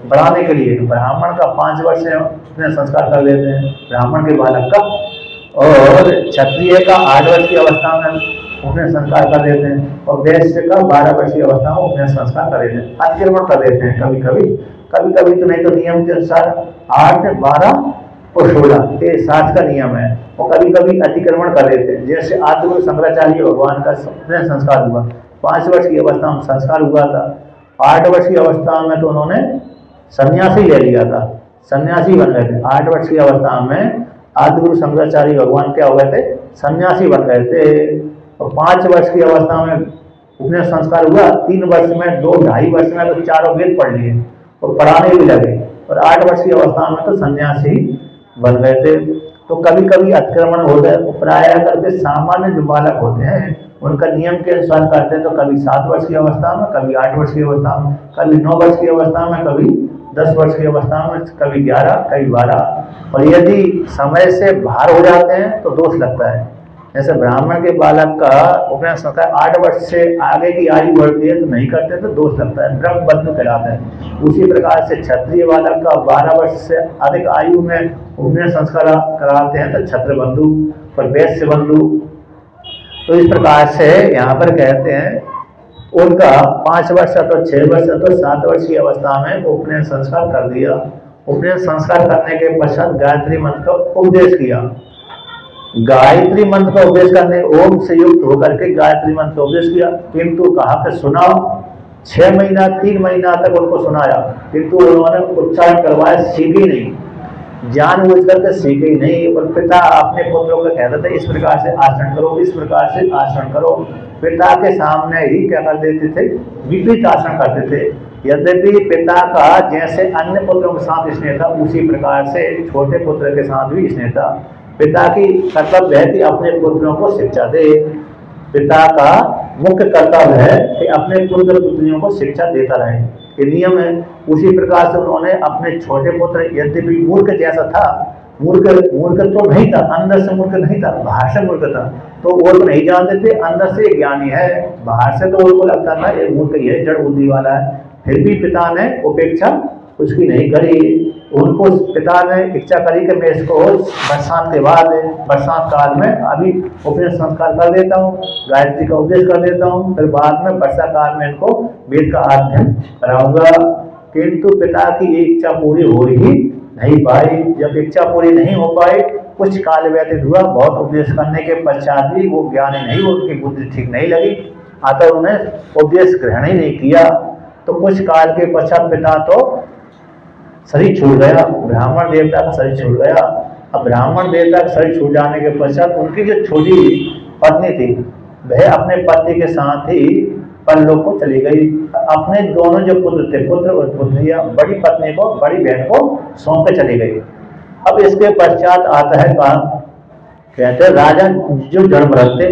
बढ़ाने के लिए ब्राह्मण का 5 वर्ष में उपनयन संस्कार कर लेते हैं, ब्राह्मण के बालक का, और क्षत्रिय का 8 वर्ष की अवस्था में उपनयन संस्कार कर देते हैं, और वैश्य का 12 वर्ष की अवस्था में उपनयन संस्कार कर देते हैं, अतिक्रमण कर देते हैं कभी कभी तो नहीं तो नियम के अनुसार 8, 12 और 16 ये शास्त्र का नियम है। और कभी कभी अतिक्रमण कर देते हैं। जैसे आदिगुरु शंकराचार्य भगवान का स्वप्न संस्कार हुआ, 5 वर्ष की अवस्था में संस्कार हुआ था। 8 वर्ष की अवस्था में तो उन्होंने सन्यासी ले लिया था, सन्यासी बन गए थे। 8 वर्ष की अवस्था में आदिगुरु शंकराचार्य भगवान क्या हो गए थे, सन्यासी बन गए थे। और 5 वर्ष की अवस्था में उपनयन संस्कार हुआ। 3 वर्ष में 2-2.5 वर्ष में तो चारों वेद पढ़ लिए और पढ़ाने भी लगे। और 8 वर्ष की अवस्था में तो सन्यासी बन गए थे। तो कभी कभी अतिक्रमण होता है। प्राय करके सामान्य जो बालक होते हैं उनका नियम के अनुसार करते हैं। तो कभी 7 वर्ष की अवस्था में, कभी 8 वर्ष की अवस्था में, कभी 9 वर्ष की अवस्था में, कभी 10 वर्ष की अवस्था में, कभी 11, कभी 12। और यदि समय से बाहर हो जाते हैं तो दोष लगता है। जैसे ब्राह्मण के बालक का उपनयन संस्कार 8 वर्ष से आगे की आयु बढ़ती है तो नहीं करते तो दोष लगता है, ब्रह्म बंधु कहलाता है। उसी प्रकार से क्षत्रिय बालक का 12 वर्ष से अधिक आयु में उपनयन संस्कार कराते हैं तो क्षत्र बंधु और वैश्य बंधु। तो इस प्रकार से यहाँ पर कहते हैं उनका 5 वर्ष अथवा 6 वर्ष अथवा 7 वर्ष की अवस्था में उपनयन संस्कार कर दिया। उपनयन संस्कार करने के पश्चात गायत्री मंत्र का उपदेश किया। गायत्री मंत्र का उपदेश करने, ओम से युक्त होकर के गायत्री मंत्र का उपदेश किया। किंतु कहा कि सुनाओ, 6 महीना 3 महीना तक उनको सुनाया, किंतु उन्होंने उच्चारण करवाया, सीखी नहीं, जानबूझ करके सीखी नहीं। और पिता अपने पुत्रों को कहते थे इस प्रकार से आचरण करो, इस प्रकार से आचरण करो। पिता के सामने ही क्या कर देते थे, विपरीत आचरण करते थे। यद्यपि पिता का जैसे अन्य पुत्रों के साथ स्नेह था उसी प्रकार से छोटे पुत्र के साथ भी स्नेह था। पिता की कर्तव्य है कि अपने पुत्रों को शिक्षा दे। पिता का मुख्य कर्तव्य है कि अपने पुत्र पुत्रियों को शिक्षा देता रहे, ये नियम है। उसी प्रकार से उन्होंने अपने छोटे पुत्र, यद्यपि मूर्ख जैसा था, मूर्ख तो नहीं था, अंदर से मूर्ख नहीं था, बाहर से मूर्ख था, तो वो तो नहीं जानते थे, अंदर से ज्ञानी है। बाहर से तो उनको लगता था ये मूर्ख ही है, जड़ बुद्धि वाला है। फिर भी पिता ने उपेक्षा उसकी नहीं करी। उनको पिता ने इच्छा करी कि मैं इसको बरसात के बाद, बरसात काल में अभी उपनयन संस्कार कर देता हूँ, गायत्री का उपदेश कर देता हूँ, फिर बाद में वर्षा काल में इनको वेद का अध्ययन कराऊंगा। किंतु पिता की इच्छा पूरी हो ही नहीं पाई। जब इच्छा पूरी नहीं हो पाई, कुछ काल व्यतीत हुआ, बहुत उपदेश करने के पश्चात भी वो ज्ञानी नहीं, उनकी बुद्धि ठीक नहीं लगी, अतः उन्हें उपदेश ग्रहण ही नहीं किया। तो कुछ काल के पश्चात पिता तो शरीर छूट गया, ब्राह्मण देवता का शरीर छूट गया। अब ब्राह्मण देवता का शरीर छूट जाने के पश्चात उनकी जो छोटी पत्नी थी वह अपने पति के साथ ही परलोक को चली गई। अपने दोनों जो पुत्र थे, पुत्र और पुत्रियां, बड़ी पत्नी को, बड़ी बहन को सौंप के चली गई। अब इसके पश्चात आता है काम, कहते राजा जो जन्म रखते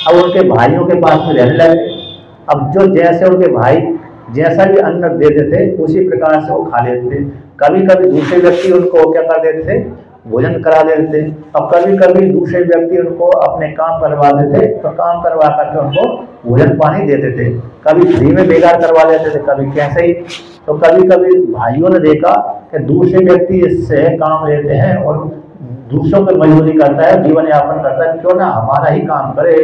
अब उनके भाइयों के पास में रहने लगे। अब जो जैसे उनके भाई जैसा भी अन्न देते थे उसी प्रकार से वो खा लेते थे। कभी कभी दूसरे व्यक्ति उनको क्या कर देते थे, भोजन करा देते थे। अब कभी कभी दूसरे व्यक्ति उनको अपने काम करवा देते तो काम करवा करके उनको भोजन पानी देते थे। कभी फ्री में बेकार करवा देते थे, कभी कैसे ही। तो कभी कभी भाइयों ने देखा कि दूसरे व्यक्ति इससे काम लेते हैं और दूसरों पर मजबूरी करता है, जीवन यापन करता है, क्यों ना हमारा ही काम करे,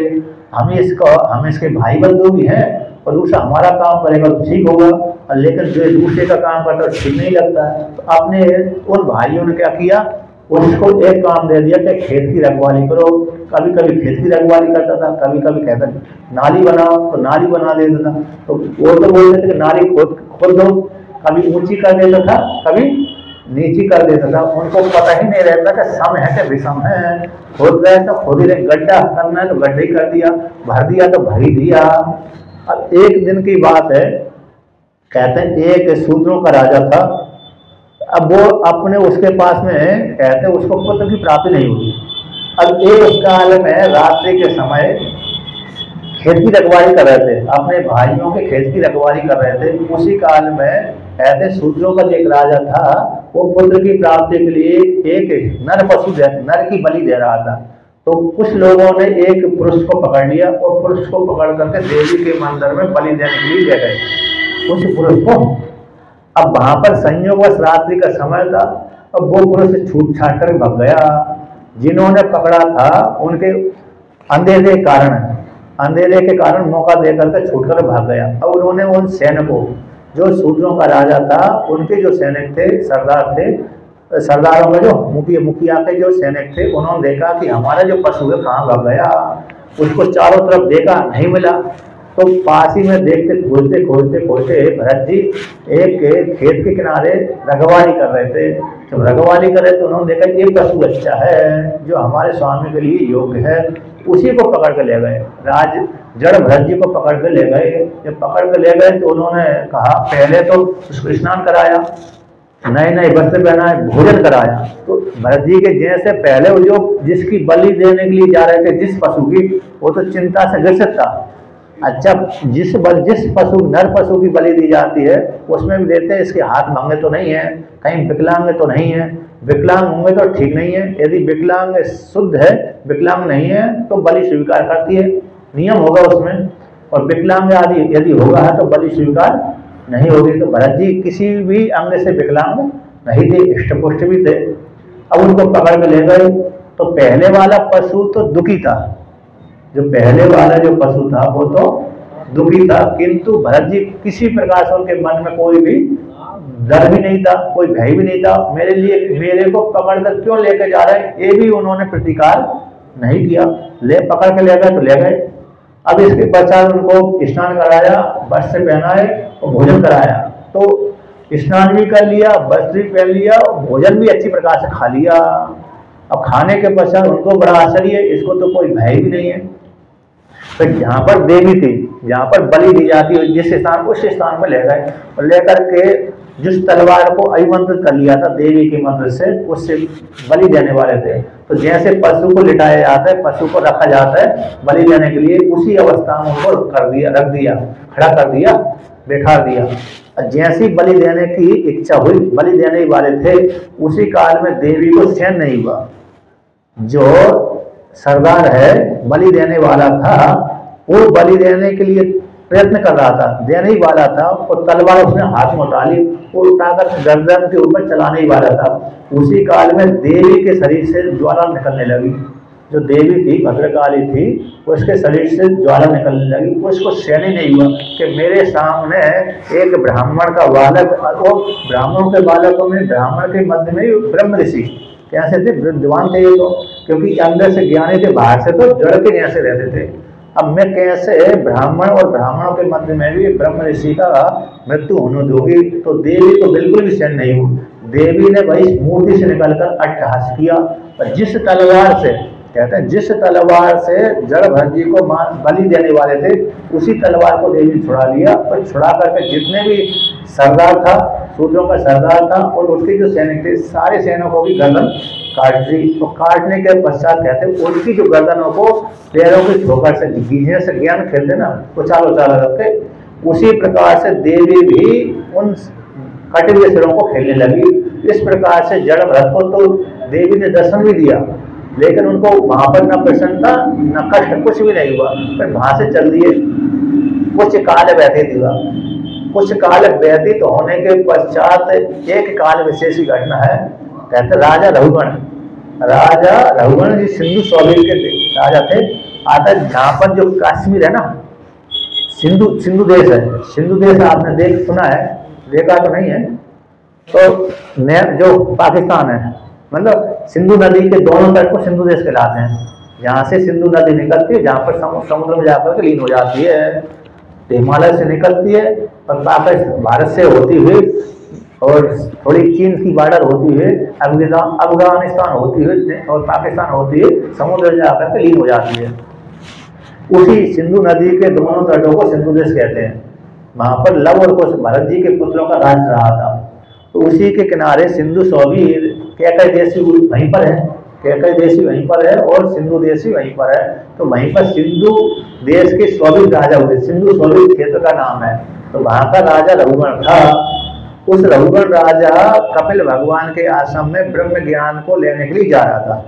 हम इसके भाई बंधु भी हैं और दूसरा हमारा काम करेगा तो ठीक होगा। लेकिन जो दूसरे का काम करता है ठीक नहीं लगता है। तो अपने उन भाइयों ने क्या किया, उसको एक काम दे दिया कि खेत की रखवाली करो। कभी कभी खेत की रखवाली करता था, कभी कभी कहता नाली बनाओ तो नाली बना देता था। तो वो तो बोलते थे कि नाली खोद दो, कभी ऊंची कर देता था, कभी नीची कर देता था। उनको पता ही नहीं रहता कि सम है कि विषम है। खोद रहे तो खोद ही रहे, गड्ढा करना है तो गड्ढा ही कर दिया, भर दिया तो भर ही दिया। अब एक दिन की बात है, कहते हैं एक शूद्रों का राजा था। अब वो अपने उसके पास में कहते उसको पुत्र की प्राप्ति नहीं हुई। अब एक उस काल में रात्रि के समय खेत की रखवाली कर रहे थे, अपने भाइयों के खेत की रखवाली कर रहे थे। उसी काल में कहते शूद्रों का एक राजा था, वो पुत्र की प्राप्ति के लिए एक नर पशु नर की बलि दे रहा था। तो कुछ लोगों ने एक पुरुष को पकड़ लिया और पुरुष को पकड़ करके देवी के मंदिर में बलि देने के लिए ले गए उस पुरुष को। अब वहां पर संयोगवश रात्रि का समय था, अब वो पुरुष छूट छाट कर भाग गया। जिन्होंने पकड़ा था उनके अंधेरे के कारण मौका देकर के छूट कर भाग गया। अब उन्होंने उन सैनिकों, जो शूद्रों का राजा था, उनके जो सैनिक थे, सरदार थे, सरदारों में जो मुखिया के जो सैनिक थे उन्होंने देखा कि हमारा जो पशु है कहाँ भाग गया, उसको चारों तरफ देखा नहीं मिला। तो पास ही में देखते खोजते खोजते खोजते भरत जी एक खेत के किनारे रखवाली कर रहे थे। जब रखवाली कर रहे तो उन्होंने देखा ये पशु अच्छा है जो हमारे स्वामी के लिए योग्य है, उसी को पकड़ के ले गए। जड़ भरत जी को पकड़ के ले गए। जब पकड़ के ले गए तो उन्होंने कहा, पहले तो उसको स्नान कराया, नए नए वस्त्र पहनाए, भोजन कराया। तो भरत जी के जैसे पहले वो जो जिसकी बलि देने के लिए जा रहे थे जिस पशु की, वो तो चिंता से ग्रसित था। अच्छा, जिस पशु नर पशु की बलि दी जाती है उसमें भी देते हैं इसके हाथ भांगे तो नहीं है, कहीं विकलांग तो नहीं है, विकलांग होंगे तो ठीक नहीं है। यदि विकलांग शुद्ध है, विकलांग नहीं है तो बलि स्वीकार करती है, नियम होगा उसमें। और विकलांग आदि यदि होगा है तो बलि स्वीकार नहीं होगी। तो भरत जी किसी भी अंग से विकलांग नहीं थे, इष्टपुष्ट भी थे। अब उनको पकड़ के ले गए तो पहले वाला पशु तो दुखी था, जो पहले वाला जो पशु था वो तो दुखी था, किंतु भरत जी किसी प्रकार से उनके मन में कोई भी डर भी नहीं था, कोई भय भी नहीं था। मेरे को पकड़कर क्यों लेके जा रहे हैं, ये भी उन्होंने प्रतिकार नहीं किया। पकड़ के ले गए तो ले गए। अब इसके पश्चात उनको स्नान कराया, वस्त्र पहनाए और भोजन कराया। तो स्नान भी कर लिया, वस्त्र भी पहन लिया और भोजन भी अच्छी प्रकार से खा लिया। अब खाने के पश्चात उनको बड़ा आश्चर्य है, इसको तो कोई भय भी नहीं है। तो जहाँ पर देवी थी, जहाँ पर बलि दी जाती है जिस स्थान, उस स्थान पर ले गए और लेकर के जिस तलवार को अभिमंत्रित कर लिया था देवी के मंत्र से, उससे बलि देने वाले थे। तो जैसे पशु को लिटाया जाता है, पशु को रखा जाता है बलि देने के लिए, उसी अवस्था में उनको रख दिया, खड़ा कर दिया, बैठा दिया। जैसी बलि देने की इच्छा हुई, बलि देने वाले थे, उसी काल में देवी को सहन नहीं हुआ। जो सरदार है बलि देने वाला था, वो बलि देने के लिए प्रयत्न कर रहा था, देने ही वाला था, और तलवार उसने हाथ में उठा ली, वो उठाकर गर्दन के ऊपर चलाने ही वाला था। उसी काल में देवी के शरीर से ज्वाला निकलने लगी। जो देवी थी, भद्रकाली थी, उसके शरीर से ज्वाला निकलने लगी। उसको सहन ही नहीं हुआ कि मेरे सामने एक ब्राह्मण का बालक, और ब्राह्मणों के बालकों में ब्राह्मण के मध्य में ब्रह्म ऋषि कैसे थे, विद्वान थे ये तो, क्योंकि अंदर से ज्ञानी थे, बाहर से तो जड़ के जैसे रहते थे। अब मैं कैसे ब्राह्मण और ब्राह्मणों के मध्य में भी ब्रह्म ऋषि का मृत्यु होने दूंगी। तो देवी को बिल्कुल भी सहन नहीं हुई। देवी ने वही मूर्ति से निकलकर अट्टहास किया, और जिस तलवार से, कहते हैं जिस तलवार से जड़ भरत जी को बलि देने वाले थे, उसी तलवार को देवी ने छुड़ा लिया। और छुड़ा करके जितने भी सरदार था, सूत्रों का सरदार था, और उसके जो सैनिक थे, सारे सैनिकों की गर्दन काट दी। तो काटने के पश्चात कहते हैं उनकी जो गर्दनों को पैरों के ठोकर से, गीझे से ज्ञान खेलते ना, उछाल उछाल रखते, उसी प्रकार से देवी भी उन कटे हुए सिरों को खेलने लगी। इस प्रकार से जड़ भरत को तो देवी ने दर्शन भी दिया, लेकिन उनको वहां पर न प्रसन्नता न कष्ट कुछ भी नहीं हुआ। फिर वहां से चल दिए। कुछ काल व्यतीत हुआ। कुछ काल व्यतीत होने के पश्चात एक काल विशेष की घटना है। कहते राजा रघुगण जी सिंधु सौवीर के राजा थे। आता जहाँ पर जो कश्मीर है ना, सिंधु देश है। सिंधु देश आपने सुना है, देखा तो नहीं है। तो जो पाकिस्तान है, मतलब सिंधु नदी के दोनों तट को सिंधु देश कहलाते हैं। जहाँ से सिंधु नदी निकलती है, जहाँ पर समुद्र में जाकर के लीन हो जाती है, हिमालय से निकलती है और पाकिस्तान भारत से होती हुई और थोड़ी चीन की बॉर्डर होती हुई अफगानिस्तान होती हुई और पाकिस्तान होती हुई समुद्र में जाकर के लीन हो जाती है। उसी सिंधु नदी के दोनों तटों को सिंधु देश कहते हैं। वहां पर लव और कुश भरत जी के पुत्रों का राज रहा था। तो उसी के किनारे सिंधु सौवीर कैकई देशी वहीं पर है, कैकई देशी वहीं पर है और सिंधु देशी वहीं पर है। तो वहीं पर सिंधु देश के सौवीर राजा हुए। सिंधु सौवीर क्षेत्र का नाम है। तो वहां का राजा रघुगण था। उस रघुगण राजा कपिल भगवान के आश्रम में ब्रह्म ज्ञान को लेने के लिए जा रहा था।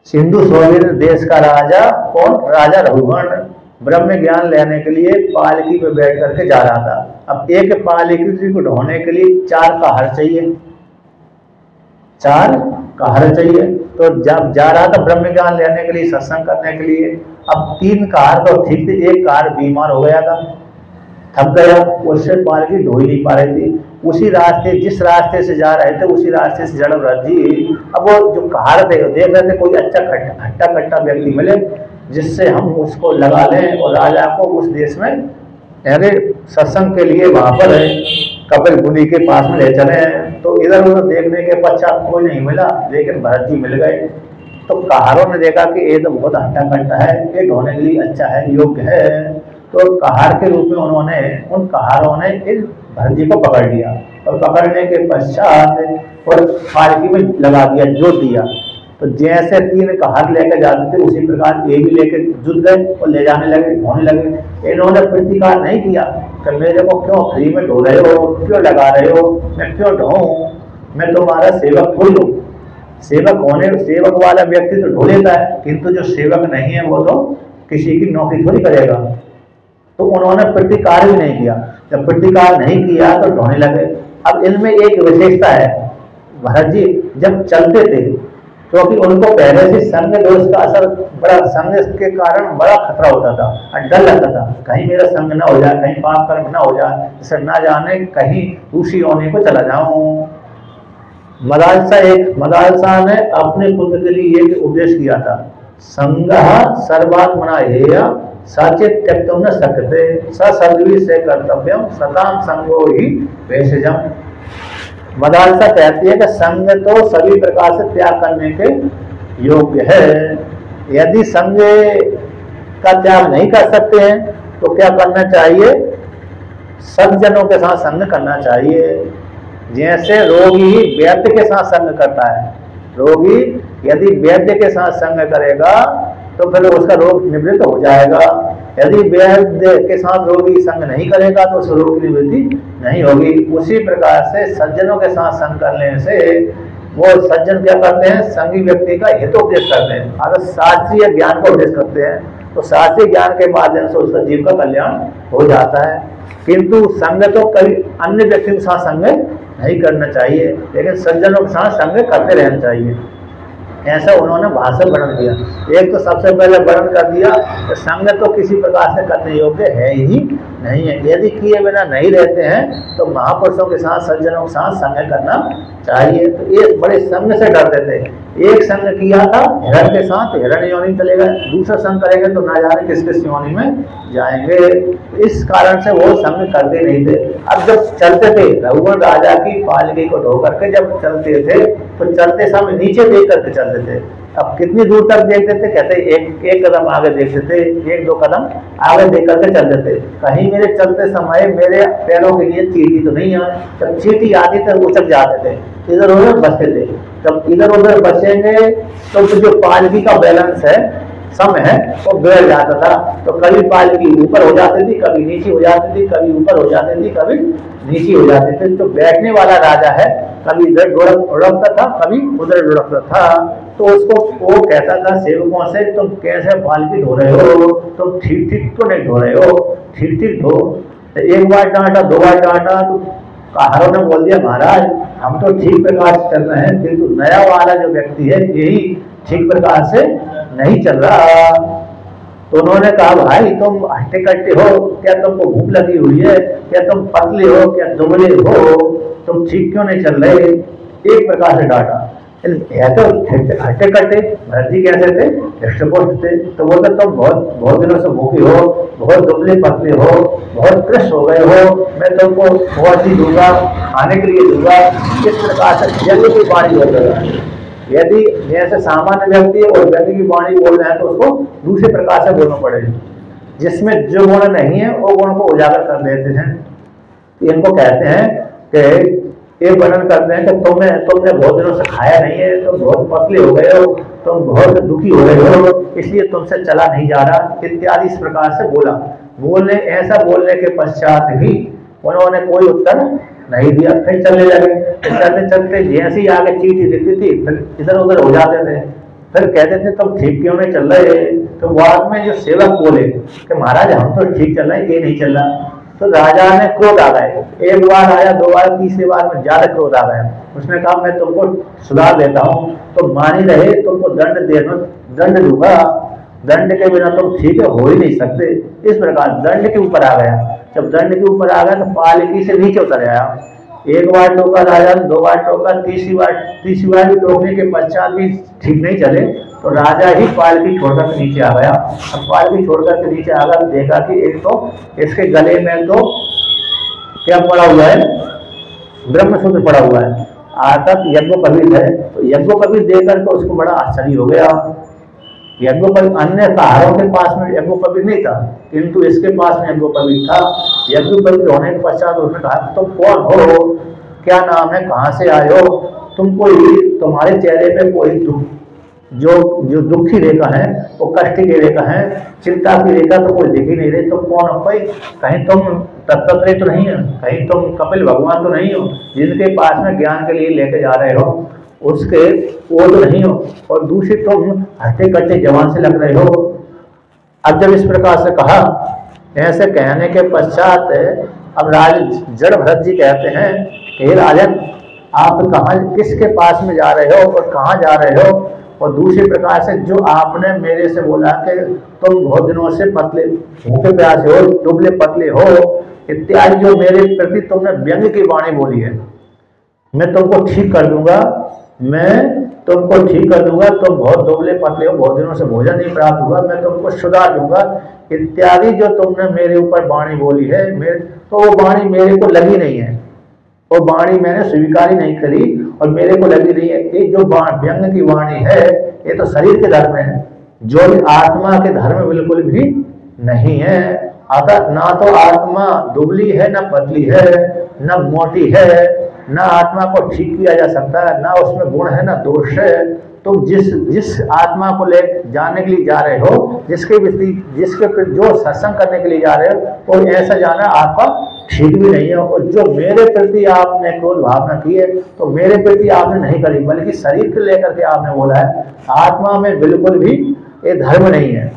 सिंधु सौवीर देश का राजा कौन? राजा रघुगण ब्रह्म ज्ञान लेने के लिए पालकी पे बैठ करके जा रहा था। अब एक पालकी को ढोने के लिए 4 कहर चाहिए, 4 कहर चाहिए। तो जब जा रहा था ब्रह्म ज्ञान लेने के लिए, सत्संग करने के लिए, अब 3 कहर तो ठीक थे, एक कहर बीमार हो गया था, थक गया, उससे पालकी ढो ही नहीं पा रही थी। उसी रास्ते, जिस रास्ते से जा रहे थे उसी रास्ते से जड़भरत जी अब वो जो कहा रहे थे, देख रहे थे कोई अच्छा हट्टा कट्टा व्यक्ति मिले जिससे हम उसको लगा लें और राजा को उस देश में यानी सत्संग के लिए वहां पर कपिल मुनि के पास में ले चले। तो इधर उधर देखने के पश्चात कोई नहीं मिला, लेकिन भरत जी मिल गए। तो कहारों ने देखा कि ये तो बहुत हट्टा कट्टा है, ये ढोने के लिए अच्छा है, योग्य है। तो कहार के रूप में उन्होंने, उन कहारों ने इस भरत जी को पकड़ लिया और पकड़ने के पश्चात और पालकी में लगा दिया, जोत दिया। तो जैसे 3 कहार लेकर जाते थे उसी प्रकार ये भी लेकर जुट गए और ले जाने लगे, ढोने लगे। इन्होंने प्रतिकार नहीं किया कि मेरे को क्यों फ्री में ढो रहे हो, क्यों लगा रहे हो, मैं क्यों ढोऊं, मैं तुम्हारा सेवक थोड़ी हूँ। सेवक होने, सेवक वाला व्यक्ति तो ढो लेता है, किंतु जो सेवक नहीं है वो तो किसी की नौकरी थोड़ी करेगा। तो उन्होंने प्रतिकार भी नहीं किया। जब प्रतिकार नहीं किया तो ढोने लगे। अब इनमें एक विशेषता है, भरत जी जब चलते थे क्योंकि उनको पहले से संग दोष का असर बड़ा, संग के कारण बड़ा खतरा होता था और डर लगता था कहीं मेरा संग ना हो जाए, कहीं पाप कर्म ना हो जाए, जिससे ना जाने कहीं दूसरी होने को चला जाऊं। मदालसा ने अपने पुत्र के लिए एक उपदेश किया था, संगः सर्वात्मना हेय साचेत त्यक्तुम न शक्यते ससद्वी से कर्तव्यम सताम संगो ही भेषजम। मदालसा कहती है कि संग तो सभी प्रकार से त्याग करने के योग्य है। यदि संग का त्याग नहीं कर सकते हैं तो क्या करना चाहिए, सज्जनों के साथ संग करना चाहिए। जैसे रोगी वैद्य के साथ संग करता है, रोगी यदि वैद्य के साथ संग करेगा तो फिर उसका रोग निवृत्त हो जाएगा। यदि वैद्य के साथ रोगी संग नहीं करेगा तो उस रोग की निवृत्ति नहीं होगी। उसी प्रकार से सज्जनों के साथ संग करने से वो सज्जन क्या करते हैं, संगी व्यक्ति का हितोपदेश करते हैं। अगर शास्त्रीय ज्ञान का उपदेश करते हैं तो शास्त्रीय ज्ञान के माध्यम से उसका जीव का कल्याण हो जाता है। किंतु संग तो कभी अन्य व्यक्ति के साथ संग नहीं करना चाहिए, लेकिन सज्जनों के साथ संग करते रहना चाहिए। ऐसा उन्होंने भाषण वर्णन किया। एक तो सबसे पहले वर्णन कर दिया कि संग तो किसी प्रकार से करने योग्य है ही नहीं है, यदि किए बिना नहीं रहते हैं तो महापुरुषों के साथ, सज्जनों के साथ संग करना चाहिए। तो ये बड़े संग से डरते थे। एक संग किया था हिरण के साथ, हिरण योनि में चले गए, दूसरा संग करेंगे तो ना जाने किस किस योनि में जाएंगे। इस कारण से वो संग करते नहीं थे। अब जब चलते थे, रघुवर राजा की पालकी को ढो करके जब चलते थे तो चलते समय नीचे देख करके चलते थे। अब कितनी दूर तक देखते थे, कहते एक कदम आगे देखते थे, 1-2 कदम आगे देख करके चलते थे। कहीं मेरे चलते समय मेरे पैरों के लिए चींटी तो नहीं आई, जब चींटी आती तो उछक जाते थे, इधर उधर बचते थे। जब इधर उधर बचेंगे तो जो पालकी का बैलेंस है, समय है, वो बिगड़ जाता था। तो कभी पालकी ऊपर हो जाती थी, कभी नीचे हो जाती थी, कभी ऊपर हो जाती थी, कभी नीचे हो जाते थे। तो बैठने वाला राजा है, कभी इधर लुढ़कता था, कभी उधर लुढ़कता था। तो उसको वो कहता था सेवकों से, तुम कैसे पालकी ढो रहे हो, तुम ठीक ठीक क्यों नहीं ढो रहे हो, ठीक ठीक ढो। तो 1 बार डांटा, 2 बार डांटा, तो कहारों ने बोल दिया महाराज हम तो ठीक प्रकार से चल रहे हैं, किंतु नया वाला जो व्यक्ति है यही ठीक प्रकार से नहीं चल रहा। तो उन्होंने कहा भाई तुम हट्टे कट्टे हो क्या, तुमको भूख लगी हुई है क्या, तुम पतले हो क्या, दुबले हो, तुम ठीक क्यों नहीं चल रहे। एक प्रकार से डांटा। तो हट्टे कट्टे भरत जी कैसे थे, हृष्टपुष्ट थे। तो बोलते तुम बहुत दिनों से भूखे हो, बहुत दुबले पतले हो, बहुत कृष्ण हो गए हो, मैं तुमको बहुत ही दूंगा, खाने के लिए दूंगा। इस प्रकार से जल्दी की वाणी बोल रहा है। यदि जैसे सामान्य व्यक्ति और व्यक्ति की वाणी बोल रहे हैं तो उसको दूसरे प्रकार से बोलना पड़ेगा, जिसमें जो गुण नहीं है वो गुण को उजागर कर देते हैं। इनको कहते हैं कि ये वर्णन करते हैं कि तुमने बहुत दिनों से खाया नहीं है, तुम बहुत पतले हो गए हो, तुम बहुत दुखी हो गए हो, इसलिए तुमसे चला नहीं जा रहा, इत्यादि इस प्रकार से बोला। ऐसा बोलने के पश्चात भी उन्होंने कोई उत्तर नहीं दिया। फिर चलने लगे। चलते चलते जैसे ही आगे चींटी दिखती थी फिर इधर उधर हो जाते थे। फिर कहते थे तुम ठीक क्यों नहीं चल रहे। तो बाद में जो सेवक बोले कि महाराज हम तो ठीक चल रहे हैं, ये नहीं चल रहा। तो राजा ने क्रोध आ गए। 1 बार आया, 2 बार, तीसरी बार में ज्यादा क्रोध आ गया। उसने कहा मैं तुमको सुधार देता हूँ, तो मान ही रहे, तुमको दंड दूंगा, दंड के बिना तुम ठीक हो ही नहीं सकते। इस प्रकार दंड के ऊपर आ गया। जब दंड के ऊपर आ गया तो पालकी से नीचे उतर आया। एक बार टोका राजा ने, 2 बार टोका, तीसरी बार भी टोकने के पश्चात भी ठीक नहीं चले तो राजा ही पालकी छोड़कर के नीचे आ गया। अब पालकी छोड़कर के नीचे आ गया, देखा कि एक तो इसके गले में तो क्या पड़ा हुआ है, ब्रह्मसूत्र पड़ा हुआ है, आतक यज्ञोपवीत है। तो यज्ञोपवीत देखकर के उसको बड़ा आश्चर्य हो गया। यज्ञोपवीत अन्य कहारों के पास में यज्ञोपवीत नहीं था, किंतु इसके पास में यज्ञोपवीत था। यज्ञोपवीत होने के पश्चात उसने कहा, तुम कौन हो, क्या नाम है, कहाँ से आए हो, तुम कोई, तुम्हारे चेहरे पे कोई जो जो दुखी रेखा है, वो कष्ट की रेखा है, चिंता की रेखा तो कोई दिख ही नहीं रही, तो कौन हो भाई, कहीं तुम दत्तात्रेय तो नहीं है, कहीं तुम कपिल भगवान तो नहीं हो जिनके पास में ज्ञान के लिए लेके जा रहे हो, उसके वो तो नहीं हो, और दूसरी तुम हट्टे कट्टे जवान से लग रहे हो। अब जब इस प्रकार से कहा, ऐसे कहने के पश्चात अब जड़ भरत जी कहते हैं कि राजन आप कहाँ, किसके पास में जा रहे हो और कहाँ जा रहे हो, और दूसरी प्रकार से जो आपने मेरे से बोला कि तुम बहुत दिनों से पतले भूखे प्यासे हो, दुबले पतले हो इत्यादि, जो मेरे प्रति तुमने व्यंग की वाणी बोली है, मैं तुमको ठीक कर दूंगा, मैं तुमको ठीक कर दूंगा, तुम बहुत दुबले पतले हो, बहुत दिनों से भोजन नहीं प्राप्त हुआ, मैं तुमको सुधार दूंगा इत्यादि जो तुमने मेरे ऊपर वाणी बोली है, तो वो वाणी मेरे को लगी नहीं है, वो वाणी मैंने स्वीकार ही नहीं करी और मेरे को लगी नहीं है। ये जो व्यंग की वाणी है ये तो शरीर के धर्म है, जो आत्मा के धर्म बिल्कुल भी नहीं है। अतः ना तो आत्मा दुबली है, न पतली है, न मोटी है, न आत्मा को ठीक किया जा सकता है, ना उसमें गुण है न दोष है। तुम जिस आत्मा को ले जाने के लिए जा रहे हो, जिसके जो सत्संग करने के लिए जा रहे हो, और ऐसा जाना आपका ठीक भी नहीं है। और जो मेरे प्रति आपने क्रोध भावना की है, तो मेरे प्रति आपने नहीं करी, बल्कि शरीर को लेकर के आपने बोला है। आत्मा में बिल्कुल भी ये धर्म नहीं है।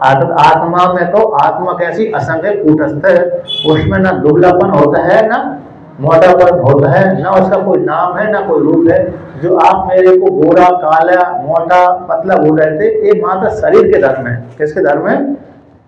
आत्मा में तो आत्मा कैसी असंग है, कूटस्थ है, उसमें ना दुबलापन होता है, ना मोटापन होता है, ना उसका कोई नाम है, ना कोई रूप है। जो आप मेरे को गोरा, काला, मोटा, पतला बोल रहे थे, ये मात्र शरीर के धर्म है। किसके धर्म है?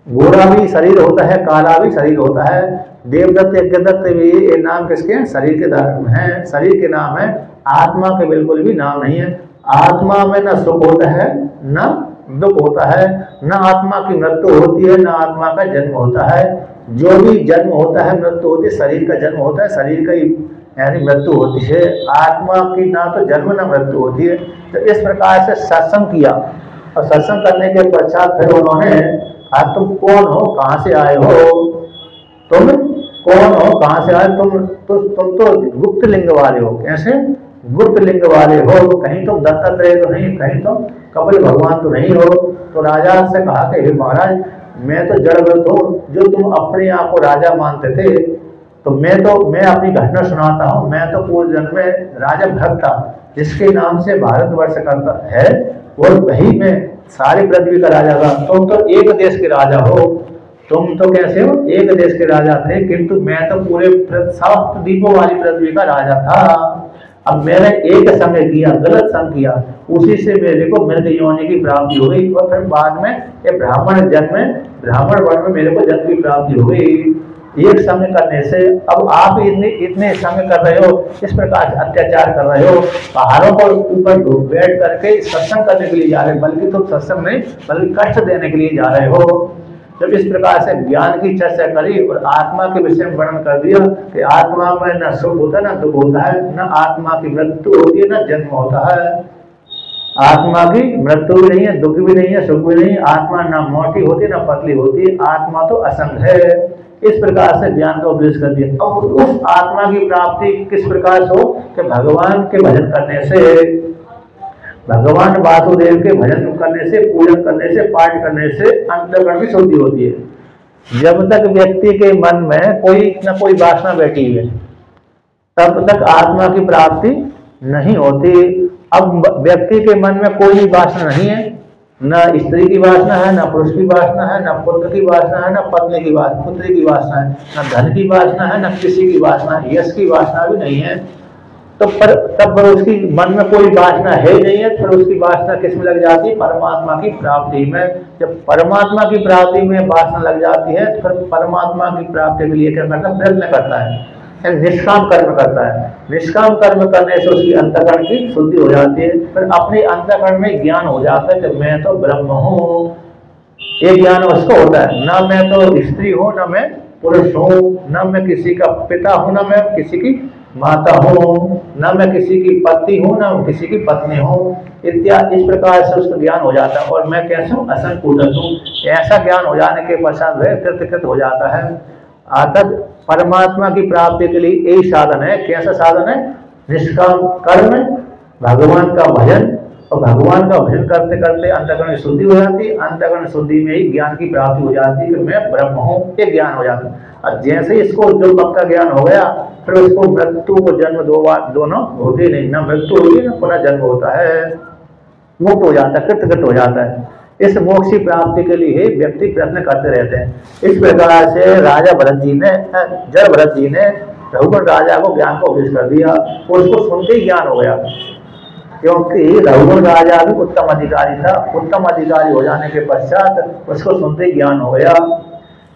गोरा भी शरीर होता है, काला भी शरीर होता है, देवदत्त यज्ञदत्त भी ये नाम किसके हैं? शरीर के धर्म है, शरीर के नाम है। आत्मा के बिल्कुल भी नाम नहीं है। आत्मा में न सुख होता है, न दुख होता है, न आत्मा की मृत्यु होती है, न आत्मा का जन्म होता है। जो भी जन्म होता है, मृत्यु होती है, शरीर का जन्म होता है, शरीर का यानी मृत्यु होती है। आत्मा की ना तो जन्म ना मृत्यु होती है। तो इस प्रकार से सत्संग किया, और सत्संग करने के पश्चात फिर उन्होंने कहा, तुम कौन हो, कहाँ से आए हो, तुम कौन हो, कहाँ से आए, तुम तो गुप्त लिंग वाले हो। कैसे गुप्त लिंग वाले हो? कहीं तुम दत्तात्रेय तो नहीं, कहीं तुम कपिल भगवान तो नहीं हो। तो राजा से कहा कि हे महाराज, मैं तो जड़वृत्त हूँ, जो तुम अपने आप को राजा मानते थे। तो मैं अपनी घटना सुनाता हूँ। मैं तो पूर्व जन्म में राजा भरत था, जिसके नाम से भारतवर्ष करता है, और वही मैं सारी पृथ्वी का राजा था। तुम तो एक देश के राजा हो। तुम तो कैसे हो? एक देश के राजा थे, किंतु मैं तो पूरे 7 द्वीपों वाली पृथ्वी का राजा था। अब मैंने एक संग किया, गलत संग किया, उसी से मेरे को मृग योनि की प्राप्ति हो गई, और फिर बाद में ये ब्राह्मण वर्ण में मेरे को जन्म की प्राप्ति हो गई। एक संग करने से अब आप इतने संग कर रहे हो, इस प्रकार से अत्याचार कर रहे हो, पहाड़ों पर ऊपर बैठ करके सत्संग करने के लिए जा रहे हो, बल्कि तुम सत्संग नहीं बल्कि कष्ट देने के लिए जा रहे हो। जब इस प्रकार से ज्ञान की चर्चा करी और आत्मा के विषय में वर्णन कर दिया कि आत्मा में न सुख होता है, न दुख होता है, न आत्मा की मृत्यु होती है, न जन्म होता है। आत्मा की मृत्यु भी नहीं है, दुख भी नहीं है, सुख भी नहीं है। आत्मा न मोटी होती है, न पतली होती है, आत्मा तो असंग है। इस प्रकार से ज्ञान का उपदेश कर दिया। और उस आत्मा की प्राप्ति किस प्रकार से हो? कि भगवान के भजन करने से, भगवान वासुदेव के भजन करने से, पूजन करने से, पाठ करने से अंतःकरण की शुद्धि होती है। जब तक व्यक्ति के मन में कोई न कोई वासना बैठी है, तब तक आत्मा की प्राप्ति नहीं होती। अब व्यक्ति के मन में कोई भी वासना नहीं है, न स्त्री की वासना है, न पुरुष की वासना है, न पुत्र की वासना है, न पत्नी की पुत्री की वासना है, न धन की वासना है, न किसी की वासना है, यश की वासना भी नहीं है। तो तब उसकी मन में कोई वासना है नहीं है, फिर उसकी वासना किस में लग जाती है? परमात्मा की प्राप्ति में। जब परमात्मा की प्राप्ति में वासना लग जाती है, तो फिर परमात्मा की प्राप्ति के लिए क्या करता है? प्रयत्न करता है। निष्काम कर्म करता है। निष्काम कर्म करने से उसकी अंतःकरण की शुद्धि हो जाती है, फिर अपने अंतःकरण में ज्ञान हो जाता है कि मैं तो ब्रह्म हूँ। ये ज्ञान उसको होता है, ना मैं तो स्त्री हूँ, ना मैं पुरुष हूँ, ना मैं किसी का पिता हूँ, ना मैं किसी की माता हूँ, ना मैं किसी की पति हूँ, ना किसी की पत्नी हूँ इत्यादि। इस प्रकार से उसका ज्ञान हो जाता है। और मैं कैसे हूँ, असंकुटत हूँ। ऐसा ज्ञान हो जाने के पश्चात वह कृतकृत हो जाता है। अर्थात परमात्मा की प्राप्ति के लिए यही साधन है। कैसा साधन है? निष्काम कर्म, भगवान का भजन, और भगवान का भजन करते करते अंतःकरण शुद्धि हो जाती है। अंतःकरण शुद्धि में ही ज्ञान की प्राप्ति हो जाती है कि मैं ब्रह्म हूँ, ये ज्ञान हो जाता है। और जैसे ही इसको जो पक्का ज्ञान हो गया, फिर उसको मृत्यु को जन्म दो बार दोनों होती नहीं, ना मृत्यु होती ना पुनः जन्म होता है, मुक्त हो जाता है, कृतकृत हो जाता है। इस मोक्ष की प्राप्ति के लिए व्यक्ति प्रयत्न करते रहते हैं। इस प्रकार से राजा भरत जी ने, जड़ भरत जी ने रघुवर राजा को ज्ञान का उपदेश कर दिया, और उसको सुनते ही ज्ञान हो गया। क्योंकि रघुवर राजा भी उत्तम अधिकारी था। उत्तम अधिकारी हो जाने के पश्चात उसको सुनते ही ज्ञान हो गया।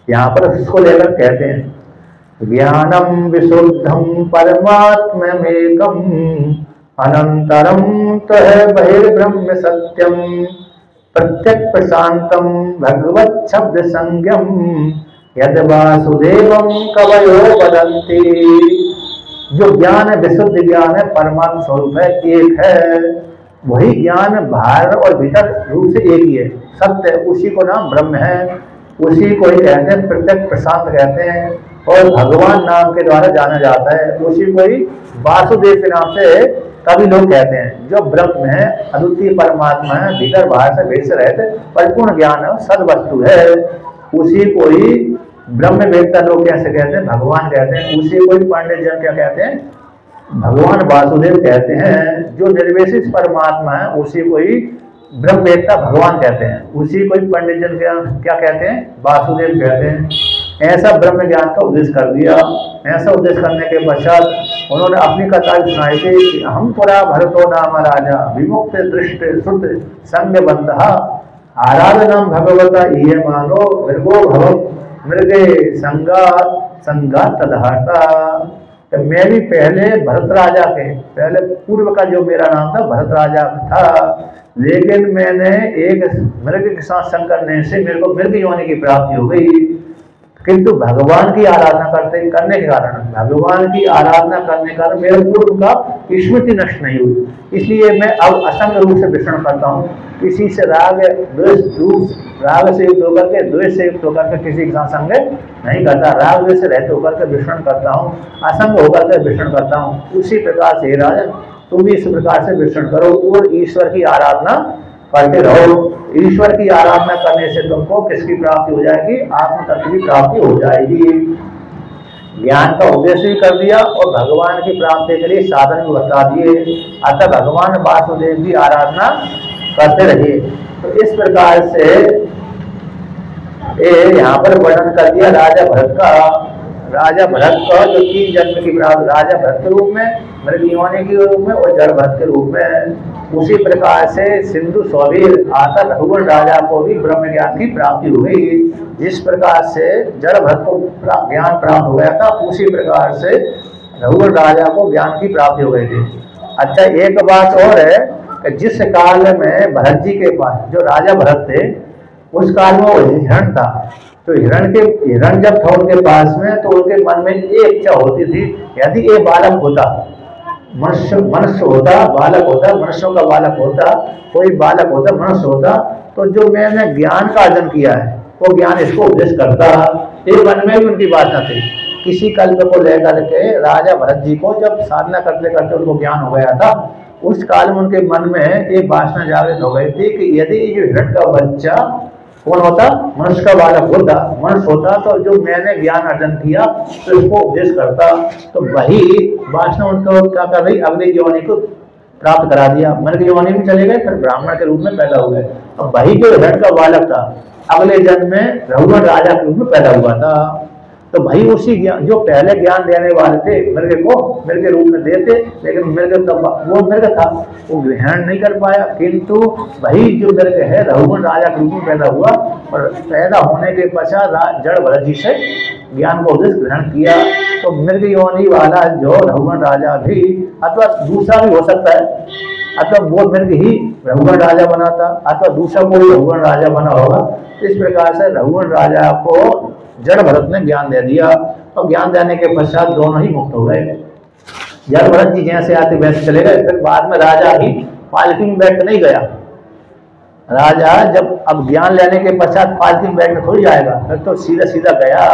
यहाँ पर उसको लेकर कहते हैं, ज्ञानम विशुद्धम परमात्ममेकम अनंतरम तह बहिर्ब्रह्म सत्यम प्रत्यक प्रशांतम भगवत शब्द संज्ञम यद वासुदेवम कवयो वदन्ति। जो ज्ञान है, विशुद्ध ज्ञान है, परमात्मा स्वरूप है, एक है। वही ज्ञान बाहर और भीतर रूप से एक ही है, सत्य है। उसी को नाम ब्रह्म है, उसी को ही कहते हैं प्रत्यक प्रशांत कहते हैं, और भगवान नाम के द्वारा जाना जाता है। उसी को ही वासुदेव के नाम से कभी लोग कहते हैं। जो ब्रह्म है, अद्वितीय परमात्मा है, भीतर बाहर से भेद से रहते, परिपूर्ण ज्ञान है, सद वस्तु है, उसी को ही ब्रह्म वेदता लोग कैसे कहते हैं? भगवान कहते हैं। उसी को ही पंडित जन क्या कहते हैं? भगवान वासुदेव कहते हैं। जो निर्विशेष परमात्मा है, उसी को ही ब्रह्म वेदता भगवान कहते हैं। उसी को ही पंडित जन क्या कहते हैं? वासुदेव कहते हैं। ऐसा ब्रह्म ज्ञान का उपदेश कर दिया। ऐसा उपदेश करने के पश्चात उन्होंने अपनी कथा सुनाई थी कि हम पुरा भरतो नाम राजा विमुक्त दृष्ट शुद्ध संग बंधा आराधनम भगवता ये मानो मृगो भवम मृगे संगात तदहर्ता। तो मैं भी पहले भरत राजा के, पहले पूर्व का जो मेरा नाम था भरत राजा था, लेकिन मैंने एक मृग के साथ संग करने से मेरे को मृग योनि की प्राप्ति हो गई। किंतु भगवान की आराधना करने के कारण, भगवान की आराधना करने के कारण मेरे पूर्व का स्मृति नष्ट नहीं हुई। इसलिए मैं अब असंग रूप से विचरण करता हूँ। किसी से राग से युक्त होकर के, द्वेष से युक्त होकर के किसी के साथ संग नहीं करता। राग द्वेष से रहते होकर के विचरण करता हूँ, असंग होकर के विचरण करता हूँ। उसी प्रकार से राजन तुम भी इस प्रकार से विचरण करो और ईश्वर की आराधना करते रहो। ईश्वर की आराधना करने से तुमको किसकी प्राप्ति हो जाएगी? आत्म तत्व की प्राप्ति हो जाएगी। ज्ञान का उपदेश भी कर दिया और भगवान की प्राप्ति के लिए साधन भी बता दिए। अतः भगवान वासुदेव की आराधना करते रहिए। तो इस प्रकार से यहाँ पर वर्णन कर दिया राजा भरत का। राजा भरत का जो 3 जन्म की प्राप्ति, राजा भरत के रूप में, मृग योनि के रूप में और जड़ भरत के रूप में। उसी प्रकार से सिंधु सौवीर आता रघुवर राजा को भी ब्रह्म ज्ञान की प्राप्ति हो गई। जिस प्रकार से जड़ भरत को ज्ञान प्राप्त हो गया था, उसी प्रकार से रघुवर राजा को ज्ञान की प्राप्ति हो गई थी। अच्छा, एक बात और है कि जिस काल में भरत जी के पास जो राजा भरत थे, उस काल में वो हिरण था। तो हिरण जब था उनके पास में, तो उनके मन में एक इच्छा होती थी, यदि ये बालक होता, मनुष्य होता, बालक होता, मनुष्यों का बालक होता, कोई बालक होता, मनुष्य होता, तो जो मैंने ज्ञान का अर्जन किया है वो ज्ञान इसको उपदेश करता। ये मन में भी उनकी वासना थी। किसी कल्प को लेकर के राजा भरत जी को जब साधना करते करते उनको ज्ञान हो गया था, उस काल में उनके मन में एक वासना जागृत हो गई थी कि यदि जो हिरण का बच्चा कौन होता? मनुष्य का बालक होता, मनुष्य होता, तो जो मैंने ज्ञान अर्जन किया तो इसको उपदेश करता। तो वही वासना उनको क्या कर रही? अगले योनि को प्राप्त करा दिया। मृग योनि में चले गए, फिर ब्राह्मण के रूप में पैदा हुए। अब वही जो हिरण का बालक था, अगले जन्म में रघुवर राजा के रूप में पैदा हुआ था। तो भाई उसी ज्ञान, जो पहले ज्ञान देने वाले थे मृग को मृग के रूप में देते, लेकिन मृग तब वो मृग था, वो ग्रहण नहीं कर पाया। किंतु वही जो मृग है रघुगुण राजा के रूप में पैदा हुआ, और पैदा होने के पश्चात जड़ भरत जी से ज्ञान को उपदेश ग्रहण किया। तो मृग योनि वाला जो रघुगुण राजा भी, अथवा दूसरा भी हो सकता है, अथवा वो मृग ही रघुगुण राजा बना था, अथवा दूसरा कोई रघुगुण राजा बना होगा। इस प्रकार से रघुगुण राजा को जड़ भरत ने ज्ञान दे दिया, और ज्ञान देने के पश्चात दोनों ही मुक्त हो गए। जड़ भरत जी जैसे आते वैसे चले गए। फिर बाद में राजा ही पालकी में बैठ नहीं गया। राजा जब अब ज्ञान लेने के पश्चात पालकी में बैठने थोड़ी जाएगा, फिर तो सीधा सीधा गया।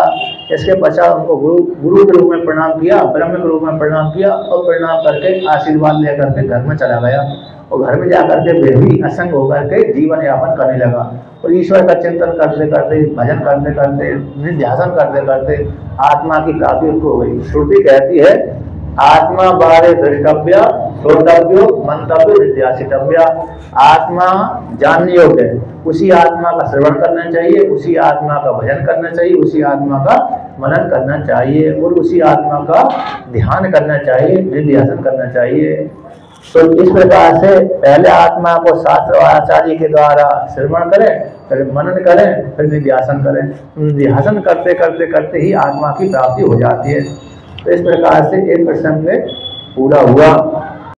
इसके पश्चात उनको गुरु के रूप में प्रणाम किया, ब्रह्म के रूप में प्रणाम किया, और प्रणाम करके आशीर्वाद लेकर के घर में चला गया। और घर में जाकर के वे भी असंग होकर के जीवन यापन करने लगा। और ईश्वर का चिंतन करते करते, भजन करते करते, निध्यासन करते करते आत्मा की प्राप्ति हो गई। श्रुति कहती है आत्मा बारे दृष्टव्य श्रोतव्यो मंतव्य निध्यासितव्य। आत्मा जानने योग्य है, उसी आत्मा का श्रवण करना चाहिए, उसी आत्मा का भजन करना चाहिए, उसी आत्मा का मनन करना चाहिए, और उसी आत्मा का ध्यान करना चाहिए, निध्यासन करना चाहिए। तो इस प्रकार से पहले आत्मा को शास्त्र और आचार्य के द्वारा श्रवण करें, फिर मनन करें, फिर निध्यासन करें। निध्यासन करते करते करते ही आत्मा की प्राप्ति हो जाती है। तो इस प्रकार से एक प्रसंग पूरा हुआ।